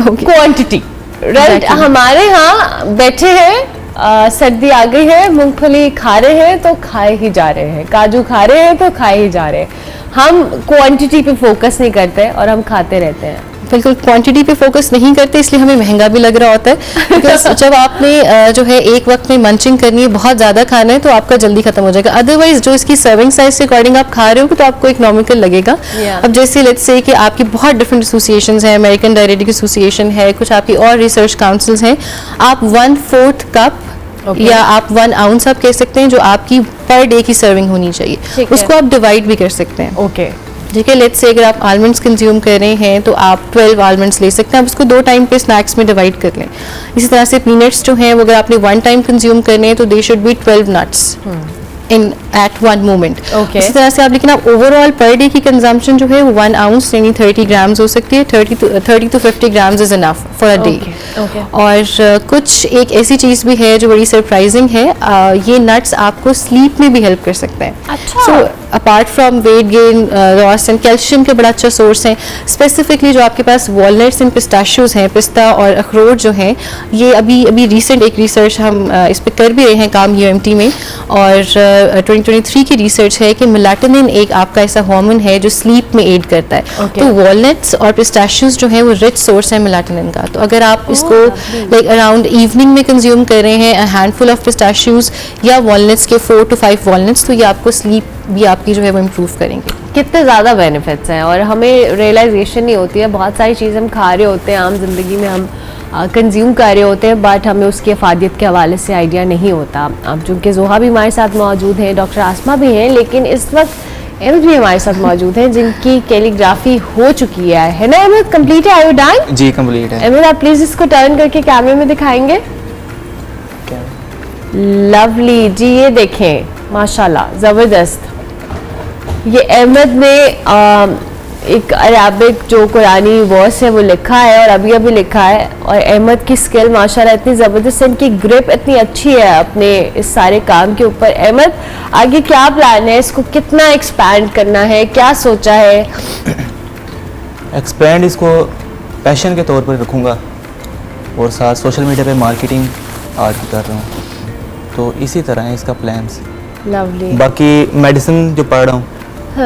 क्वांटिटी राइट। हमारे यहाँ बैठे हैं, सर्दी आ गई है, मूंगफली खा रहे हैं तो खाए ही जा रहे हैं, काजू खा रहे हैं तो खाए ही जा रहे हैं। हम क्वांटिटी पे फोकस नहीं करते और हम खाते रहते हैं। बिल्कुल क्वांटिटी पे फोकस नहीं करते, इसलिए हमें महंगा भी लग रहा होता है। बिकॉज जब आपने जो है एक वक्त में मंचिंग करनी है, बहुत ज़्यादा खाना है तो आपका जल्दी खत्म हो जाएगा। अदरवाइज जो इसकी सर्विंग साइज के अकॉर्डिंग आप खा रहे हो तो आपको इकोनॉमिकल लगेगा। अब जैसे लेट्स से कि आपकी बहुत डिफरेंट एसोसिएशंस हैं, अमेरिकन डायबिटिक एसोसिएशन है, कुछ आपकी और रिसर्च काउंसिल्स हैं, आप 1/4 कप या आप 1 ounce आप कह सकते हैं जो आपकी पर डे की सर्विंग होनी चाहिए, उसको आप डिवाइड भी कर सकते हैं। ओके, ठीक है। लेट्स से अगर आप आलमंड्स कंज्यूम कर रहे हैं तो आप 12 आलमंड्स ले सकते हैं, आप उसको 2 टाइम पे स्नैक्स में डिवाइड कर लें। इसी तरह से पीनट्स जो हैं वो अगर आपने 1 टाइम कंज्यूम करने हैं तो they should be 12 nuts in at 1 moment. इसी तरह से आप, लेकिन आप ओवरऑल पर डे की कंजम्पशन जो है वो 1 ounce यानी 30 grams हो सकती है। 30 to 50 grams is enough for a day. और कुछ एक ऐसी चीज़ भी है जो बड़ी सरप्राइजिंग है, ये नट्स आपको स्लीप में भी हेल्प कर सकते हैं। अच्छा। So apart from weight gain loss and calcium के बड़ा अच्छा सोर्स हैं। स्पेसिफिकली जो आपके पास वॉलनट्स एंड पिस्ताशियोज हैं, पिस्ता और अखरोट जो हैं, ये अभी रिसेंट एक रिसर्च हम इस पर कर भी रहे हैं काम UMT में, और 2023 की रिसर्च है कि मेलाटोनिन एक आपका ऐसा हार्मोन है जो स्लीप में एड करता है। तो वॉलनट्स और पिस्ताशियोज जो है वो रिच सोर्स है मेलाटोनिन का। तो अगर आप इसको लाइक अराउंड इवनिंग में कंज्यूम कर रहे हैं, हैंडफुल ऑफ पिस्ताशियोज या वॉलनट्स के 4 to 5 वॉलनट्स, तो ये आपको स्लीप भी आपकी जो है वो इम्प्रूव करेंगे। कितने ज़्यादा बेनिफिट्स हैं और हमें रियलाइजेशन नहीं होती है। बहुत सारी चीज़ें हम खा रहे होते हैं, आम जिंदगी में हम कंज्यूम कर रहे होते हैं, बट हमें उसकी अफादियत के हवाले से आइडिया नहीं होता। अब चूँकि जोहा भी हमारे साथ मौजूद हैं, डॉक्टर आसमा भी हैं, लेकिन इस वक्त अहमद भी हमारे साथ मौजूद हैं जिनकी कैलीग्राफी हो चुकी है ना अहमद? कंप्लीट है? Are you done? जी कंप्लीट है। अहमद आप प्लीज इसको टर्न करके कैमरे में दिखाएंगे। लवली जी, ये देखें माशाल्लाह ज़बरदस्त। ये अहमद ने एक अराबिक जो कुरानी वर्स है वो लिखा है और अभी लिखा है, और अहमद की स्किल माशाल्लाह इतनी ज़बरदस्त है, इनकी ग्रिप इतनी अच्छी है अपने इस सारे काम के ऊपर। अहमद आगे क्या प्लान है, इसको कितना एक्सपैंड करना है, क्या सोचा है? एक्सपैंड इसको पैशन के तौर पर रखूँगा और साथ सोशल मीडिया पे मार्केटिंग आज भी कर रहा हूँ, तो इसी तरह है इसका प्लान्स। लवली। बाकी मेडिसिन जो पढ़ रहा हूँ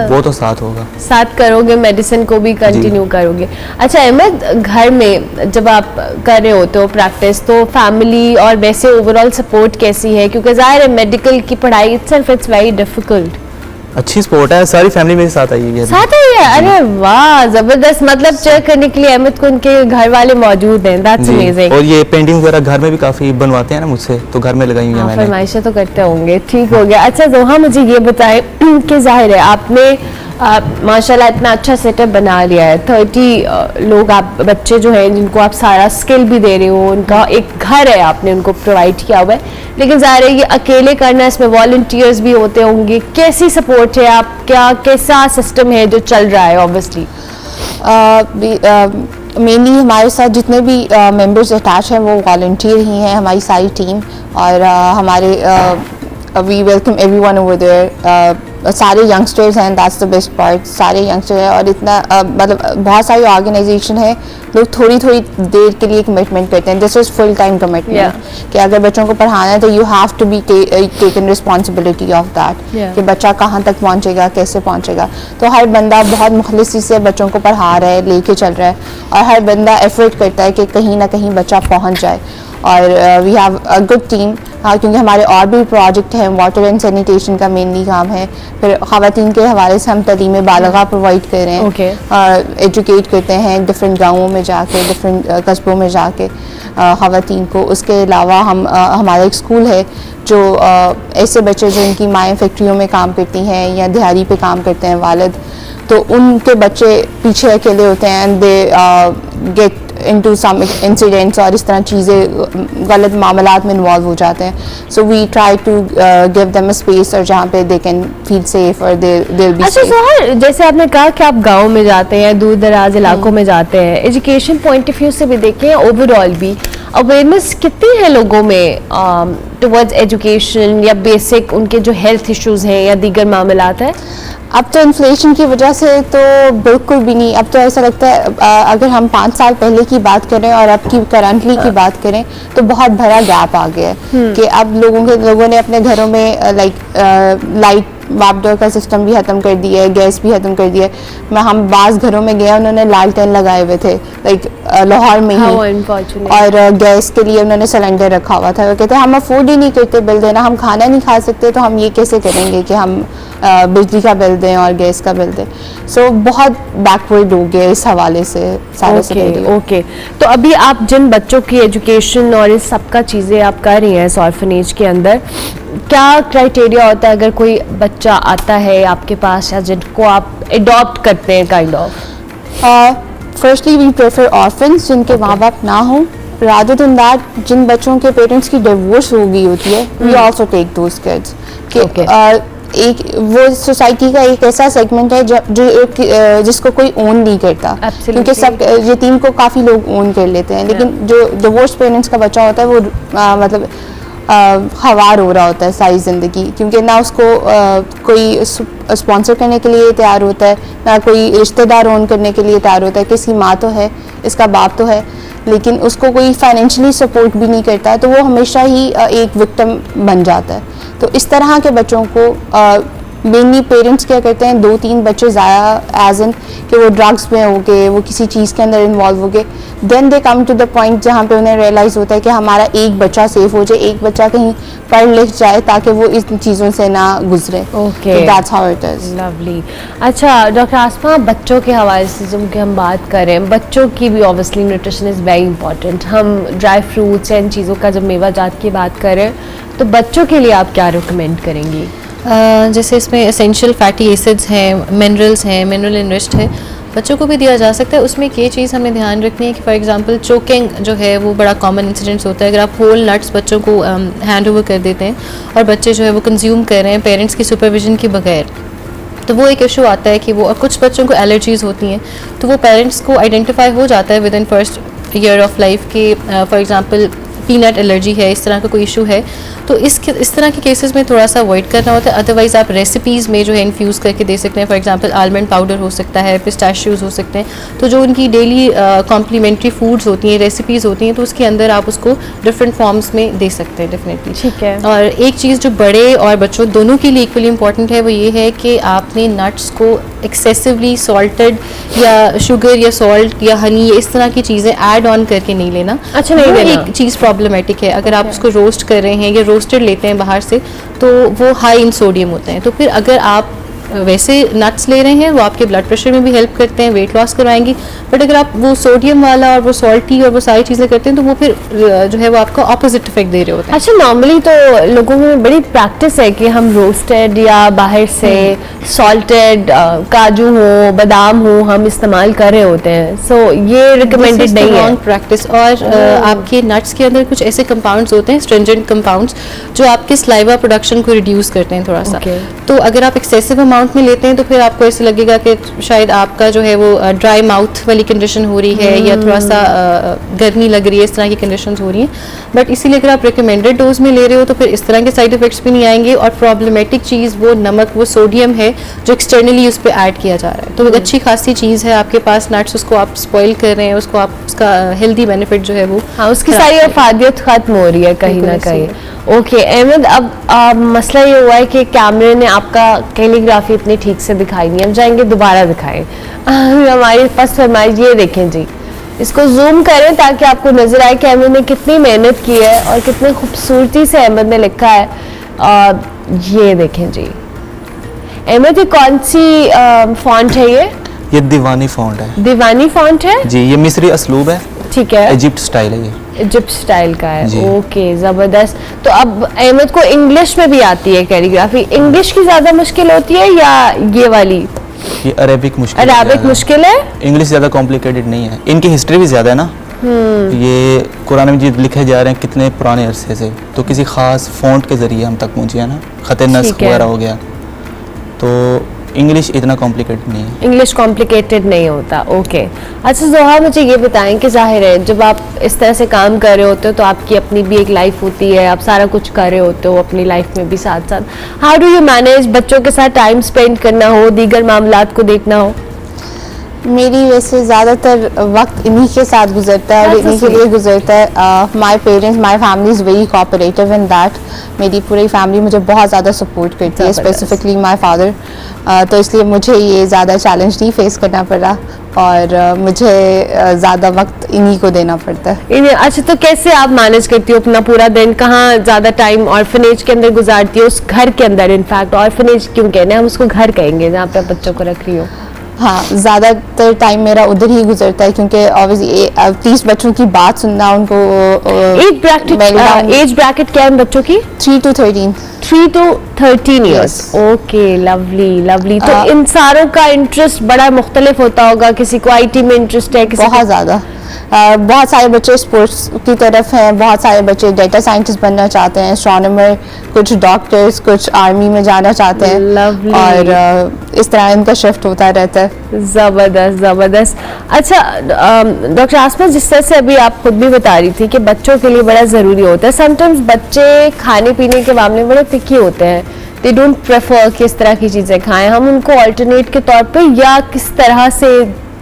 वो तो साथ होगा, साथ करोगे, मेडिसिन को भी कंटिन्यू करोगे। अच्छा अहमद, घर में जब आप कर रहे होते हो प्रैक्टिस, तो फैमिली और वैसे ओवरऑल सपोर्ट कैसी है? क्योंकि ज़ाहिर है मेडिकल की पढ़ाई इट्सेल्फ इट्स वेरी डिफिकल्ट। अच्छी सपोर्ट है, सारी फैमिली मेरे साथ आई हुई है। साथ आई है? अरे वाह ज़बरदस्त। मतलब चेक करने के लिए अहमद को उनके घर वाले मौजूद हैं। That's amazing. और ये पेंटिंग वगैरह घर में भी काफ़ी बनवाते हैं ना मुझसे, तो घर में लगाई हुई है मैंने। फरमाइशें तो करते होंगे। ठीक हो गया। अच्छा जोहा, मुझे ये बताएं कि जाहिर है आपने माशाल्लाह इतना अच्छा सेटअप बना लिया है। 30 लोग आप बच्चे जो हैं जिनको आप सारा स्किल भी दे रहे हो, उनका एक घर है आपने उनको प्रोवाइड किया हुआ है, लेकिन ज़ाहिर है ये अकेले करना, इसमें वॉलंटियर्स भी होते होंगे। कैसी सपोर्ट है आप, क्या कैसा सिस्टम है जो चल रहा है? ऑब्वियसली मेनली हमारे साथ जितने भी मेंबर्स अटैच हैं वो वॉलंटियर ही हैं, हमारी सारी टीम, और हमारे we welcome everyone over there. सारे यंगस्टर्स हैं, दैट्स द बेस्ट पार्ट, सारे यंगस्टर हैं और इतना मतलब बहुत सारी ऑर्गेनाइजेशन है, लोग थोड़ी थोड़ी देर के लिए कमिटमेंट करते हैं, this is full time commitment कि अगर बच्चों को पढ़ाना है तो you have to be taken responsibility of that कि बच्चा कहाँ तक पहुँचेगा, कैसे पहुँचेगा। तो हर बंदा बहुत मुखलिसी से बच्चों को पढ़ा रहा है, लेके चल रहा है और हर बंदा एफर्ट करता है कि कहीं ना कहीं बच्चा पहुँच जाए। और we have a good team, क्योंकि हमारे और भी प्रोजेक्ट हैं, वाटर एंड सैनिटेशन का मेनली काम है, फिर ख़वातीन के हवाले से हम तलीम बालगा प्रोवाइड कर रहे हैं, एजुकेट करते हैं डिफरेंट गाँवों में जाके, डिफरेंट कस्बों में जाके ख़वातीन को। उसके अलावा हम हमारा एक स्कूल है जो ऐसे बच्चे जिनकी माएँ फैक्ट्रियों में काम करती हैं या दिहाड़ी पे काम करते हैं वालिद, तो उनके बच्चे पीछे अकेले होते हैं and they get into some incidents और इस तरह चीज़ें गलत मामलात में इन्वॉल्व हो जाते हैं। So we try to give them a space और जहाँ पे दे कैन फील सेफ और दे विल बी अच्छा सोहर, जैसे आपने कहा कि आप गाँव में जाते हैं, दूर दराज इलाकों में जाते हैं, एजुकेशन पॉइंट ऑफ व्यू से भी देखें, ओवरऑल भी अवेयरनेस कितनी है लोगों में टुवर्ड्स एजुकेशन या बेसिक उनके जो हेल्थ इश्यूज हैं या दीगर मामलात हैं? अब तो इन्फ्लेशन की वजह से तो बिल्कुल भी नहीं। अब तो ऐसा लगता है अगर हम 5 साल पहले की बात करें और अब की करंटली की बात करें तो बहुत बड़ा गैप आ गया है कि अब लोगों ने अपने घरों में लाइट बापडोर का सिस्टम भी ख़त्म कर दिया है, गैस भी ख़त्म कर दिया है। हम बाज़ घरों में गए, उन्होंने लालटेन लगाए हुए थे लाहौर में ही, और गैस के लिए उन्होंने सिलेंडर रखा हुआ था। वो कहते हैं हम अफोर्ड ही नहीं करते बिल देना, हम खाना नहीं खा सकते तो हम ये कैसे करेंगे कि हम बिजली का बिल दें और गैस का बिल दें। सो बहुत बैकवर्ड हो गया इस हवाले से सारे ओके। तो अभी आप जिन बच्चों की एजुकेशन और इस सब का चीज़ें आप कर रही हैं इस ऑर्फनेज के अंदर, क्या क्राइटेरिया होता है अगर कोई बच्चा आता है आपके पास या जिनको आप अडॉप्ट करते हैं kind of? Firstly we prefer orphans जिनके माँ बाप ना हों, रादर देन दैट जिन बच्चों के पेरेंट्स की डिवोर्स हो गई होती है, we also take those kids कि एक वो सोसाइटी का एक ऐसा सेगमेंट है जो जिसको कोई ओन नहीं करता, क्योंकि सब यतीम को काफ़ी लोग ओन कर लेते हैं, लेकिन जो डिवोर्स पेरेंट्स का बच्चा होता है वो मतलब ख़वार हो रहा होता है सारी ज़िंदगी, क्योंकि ना उसको कोई स्पॉन्सर करने के लिए तैयार होता है, ना कोई रिश्तेदार ओन करने के लिए तैयार होता है। किसी माँ तो है, इसका बाप तो है, लेकिन उसको कोई फाइनेंशियली सपोर्ट भी नहीं करता, तो वो हमेशा ही एक विक्टिम बन जाता है। तो इस तरह के बच्चों को मेनली पेरेंट्स क्या करते हैं, 2-3 बच्चे ज़्यादा एज इन कि वो ड्रग्स में हो गए, वो किसी चीज़ के अंदर इन्वॉल्व हो गए, then they come to the point जहाँ पे उन्हें रियलाइज़ होता है कि हमारा एक बच्चा सेफ हो जाए, एक बच्चा कहीं पढ़ लिख जाए ताकि वो इन चीज़ों से ना गुजरे। Okay, that's how it is. Lovely. अच्छा डॉक्टर आसमा, बच्चों के हवाले से जब हम बात करें, बच्चों की भी obviously nutrition is very important. हम ड्राई फ्रूट्स एंड चीज़ों का जब मेवा जात की बात करें तो बच्चों के लिए आप क्या रिकमेंड करेंगी? जैसे इसमें एसेंशियल फैटी एसिड्स हैं, मिनरल्स हैं, मिनरल इनरिच्ड है, बच्चों को भी दिया जा सकता है। उसमें ये चीज़ हमें ध्यान रखनी है कि फॉर एग्जांपल चोकिंग जो है वो बड़ा कॉमन इंसिडेंट्स होता है। अगर आप होल नट्स बच्चों को हैंड ओवर कर देते हैं और बच्चे जो है वो कंज्यूम कर रहे हैं पेरेंट्स की सुपरविजन के बगैर, तो वो एक इशू आता है कि वो, और कुछ बच्चों को एलर्जीज़ होती हैं, तो वो पेरेंट्स को आइडेंटिफाई हो जाता है with in first year of life के फॉर एग्जांपल पीनट एलर्जी है, इस तरह का कोई इशू है, तो इस तरह के केसेस में थोड़ा सा अवॉइड करना होता है। अदरवाइज़ आप रेसिपीज़ में जो है इन्फ्यूज़ करके दे सकते हैं, फॉर एग्जांपल आलमंड पाउडर हो सकता है, पिस्ताशियोज़ हो सकते हैं, तो जो उनकी डेली कॉम्प्लीमेंट्री फूड्स होती हैं, रेसिपीज़ होती हैं, तो उसके अंदर आप उसको डिफरेंट फॉर्म्स में दे सकते हैं डेफिनेटली। ठीक है। और एक चीज़ जो बड़े और बच्चों दोनों के लिए इक्वली इंपॉर्टेंट है वो ये है कि आपने नट्स को एक्सेसिवली सॉल्टेड या शुगर या सॉल्ट या हनी इस तरह की चीज़ें ऐड ऑन करके नहीं लेना। अच्छा, नहीं लेना। एक चीज़ प्रॉब्लमेटिक है, अगर आप उसको रोस्ट कर रहे हैं या रोस्टेड लेते हैं बाहर से तो वो हाई इन सोडियम होते हैं। तो फिर अगर आप वैसे नट्स ले रहे हैं वो आपके ब्लड प्रेशर में भी हेल्प करते हैं, वेट लॉस करवाएंगी, बट अगर आप वो सोडियम वाला और वो सॉल्टी और वो सारी चीज़ें करते हैं तो वो फिर जो है वो आपको ऑपोजिट इफेक्ट दे रहे होते हैं। अच्छा, नॉर्मली तो लोगों में बड़ी प्रैक्टिस है कि हम रोस्टेड या बाहर से सॉल्टेड काजू हो, बादाम हो, हम इस्तेमाल कर रहे होते हैं, सो ये रिकमेंडेड नहीं है प्रैक्टिस। और आपके नट्स के अंदर कुछ ऐसे कंपाउंड्स होते हैं, स्ट्रिंजेंट कंपाउंड्स, जो आपके स्लाइवा प्रोडक्शन को रिड्यूस करते हैं थोड़ा सा। तो अगर आप एक्सेसिव अमाउंट में लेते हैं तो फिर आपको ऐसे लगेगा कि शायद आपका जो है वो ड्राई माउथ वाली कंडीशन हो रही है या थोड़ा सा गर्मी लग रही है, इस तरह की कंडीशंस हो रही हैं। बट इसीलिए अगर आप रिकमेंडेड डोज में ले रहे हो तो फिर इस तरह के साइड इफेक्ट्स भी नहीं आएंगे। और प्रॉब्लमेटिक चीज़ वो नमक, वो सोडियम है जो एक्सटर्नली उस पर ऐड किया जा रहा है, तो एक अच्छी खासी चीज़ है आपके पास नट्स, उसको आप स्पॉइल कर रहे हैं, उसको आप उसका हेल्दी बेनिफिट जो है वो हाँ, उसकी सारी अफादियत खत्म हो रही है कहीं ना बिल्कुल कहीं। ओके अहमद, अब मसला ये हुआ है कि कैमरे ने आपका कैलीग्राफी इतनी ठीक से दिखाई नहीं, हम जाएंगे दोबारा दिखाएं। हमारे पास फरमाइश ये देखें जी, इसको जूम करें ताकि आपको नजर आए कि अहमद ने कितनी मेहनत की है और कितनी खूबसूरती से अहमद ने लिखा है। ये देखें जी अहमद, ये कौन सी फॉन्ट है? ये दीवानी फॉन्ट है दीवानी फॉन्ट है जी, ये मिस्री असलूब है, ठीक है, इजिप्ट स्टाइल है ये। इजिप्ट स्टाइल का है, जी। ओके ज़बरदस्त। तो अब अहमद को इंग्लिश में भी आती है कैलीग्राफी, इंग्लिश की ज़्यादा मुश्किल होती है या ये वाली? ये अरेबिक मुश्किल अरेबिक मुश्किल है, इंग्लिश ज़्यादा कॉम्प्लिकेटेड नहीं है, इनकी हिस्ट्री भी ज़्यादा है ना। ये कुरान मजीद लिखे जा रहे हैं कितने पुराने अरसे से, तो किसी ख़ास फ़ॉन्ट के ज़रिए हम तक पहुँचे है ना, ख़त नस्ख ठीक है। वगैरह हो गया, तो इंग्लिश इतना कॉम्प्लिकेटेड नहीं है। इंग्लिश कॉम्प्लिकेटेड नहीं होता, ओके। अच्छा जोहा, मुझे ये बताएं कि जाहिर है जब आप इस तरह से काम कर रहे होते हो तो आपकी अपनी भी एक लाइफ होती है, आप सारा कुछ कर रहे होते हो अपनी लाइफ में भी साथ साथ। हाउ डू यू मैनेज बच्चों के साथ टाइम स्पेंड करना हो, दीगर मामलात को देखना हो? मेरी वैसे ज़्यादातर वक्त इन्हीं के साथ गुजरता है और That's so इन्हीं के लिए गुजरता है। My parents, my family is very cooperative in that. मेरी पूरी फैमिली मुझे बहुत ज़्यादा सपोर्ट करती है, स्पेसिफिकली माई फादर। तो इसलिए मुझे ये ज़्यादा चैलेंज नहीं फेस करना पड़ा और मुझे ज़्यादा वक्त इन्हीं को देना पड़ता है। अच्छा, तो कैसे आप मैनेज करती हो अपना पूरा दिन? कहाँ ज़्यादा टाइम ऑर्फनेज के अंदर गुजारती हो, उस घर के अंदर? इनफैक्ट ऑर्फनेज क्यों कहने, हम उसको घर कहेंगे जहाँ पे बच्चों को रख रही हो। हाँ, ज़्यादातर टाइम मेरा उधर ही गुजरता है क्योंकि ऑब्वियसली 30 बच्चों की बात सुनना, उनको एज ब्रैकेट क्या है उन बच्चों की? 3 to 13। 3 to 13 years, Yes. Okay, lovely lovely. तो इन सारों का इंटरेस्ट बड़ा मुख्तलिफ होता होगा, किसी को आईटी में इंटरेस्ट है, किसी को बहुत ज़्यादा। बहुत सारे बच्चे स्पोर्ट्स की तरफ हैं, बहुत सारे बच्चे डेटा साइंटिस्ट बनना चाहते हैं, एस्ट्रोनॉमर, कुछ डॉक्टर्स, कुछ आर्मी में जाना चाहते हैं। Lovely. और इस तरह इनका शिफ्ट होता रहता है। जबरदस्त जबरदस्त। अच्छा डॉक्टर आसमा, जिस तरह से अभी आप खुद भी बता रही थी कि बच्चों के लिए बड़ा ज़रूरी होता है, समटाइम्स बच्चे खाने पीने के मामले में बड़े पिकी होते हैं, दे डोंट प्रेफर कि इस तरह की चीज़ें खाएं, हम उनको अल्टरनेट के तौर पे या किस तरह से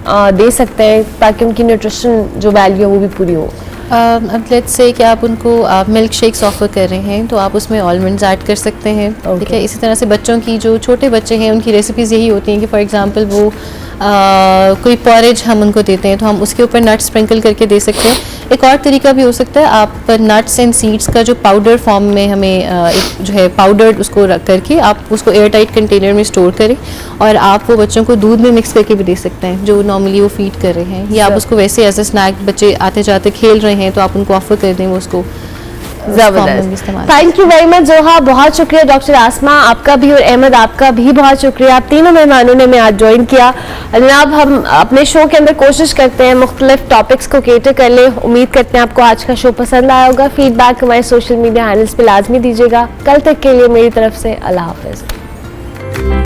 दे सकते हैं ताकि उनकी न्यूट्रिशन जो वैल्यू है वो भी पूरी हो? अब लेट्स से कि आप उनको मिल्क शेक्स ऑफर कर रहे हैं तो आप उसमें आलमंड्स ऐड कर सकते हैं, ठीक है। इसी तरह से बच्चों की, जो छोटे बच्चे हैं, उनकी रेसिपीज़ यही होती हैं कि फॉर एग्जांपल वो कोई पॉरेज हम उनको देते हैं तो हम उसके ऊपर नट्स स्प्रिंकल करके दे सकते हैं। एक और तरीका भी हो सकता है, आप नट्स एंड सीड्स का जो पाउडर फॉर्म में हमें एक जो है पाउडर उसको रख करके आप उसको एयर टाइट कंटेनर में स्टोर करें और आप वो बच्चों को दूध में मिक्स करके भी दे सकते हैं जो नॉर्मली वो फीड कर रहे हैं, या आप उसको वैसे एज ए स्नैक, बच्चे आते जाते खेल रहे हैं तो आप उनको ऑफर कर दें वो उसको जबरदस्त। थैंक यू वेरी मच जोहा, बहुत शुक्रिया। डॉक्टर आसमा आपका भी और अहमद आपका भी बहुत शुक्रिया, आप तीनों मेहमानों ने मैं आज ज्वाइन किया। जनाब, हम अपने शो के अंदर कोशिश करते हैं मुख्तलिफ टॉपिक्स को केटर कर ले। उम्मीद करते हैं आपको आज का शो पसंद आया होगा। फीडबैक हमारे सोशल मीडिया हैंडल्स पे लाजमी दीजिएगा। कल तक के लिए मेरी तरफ से अल्लाह हाफिज।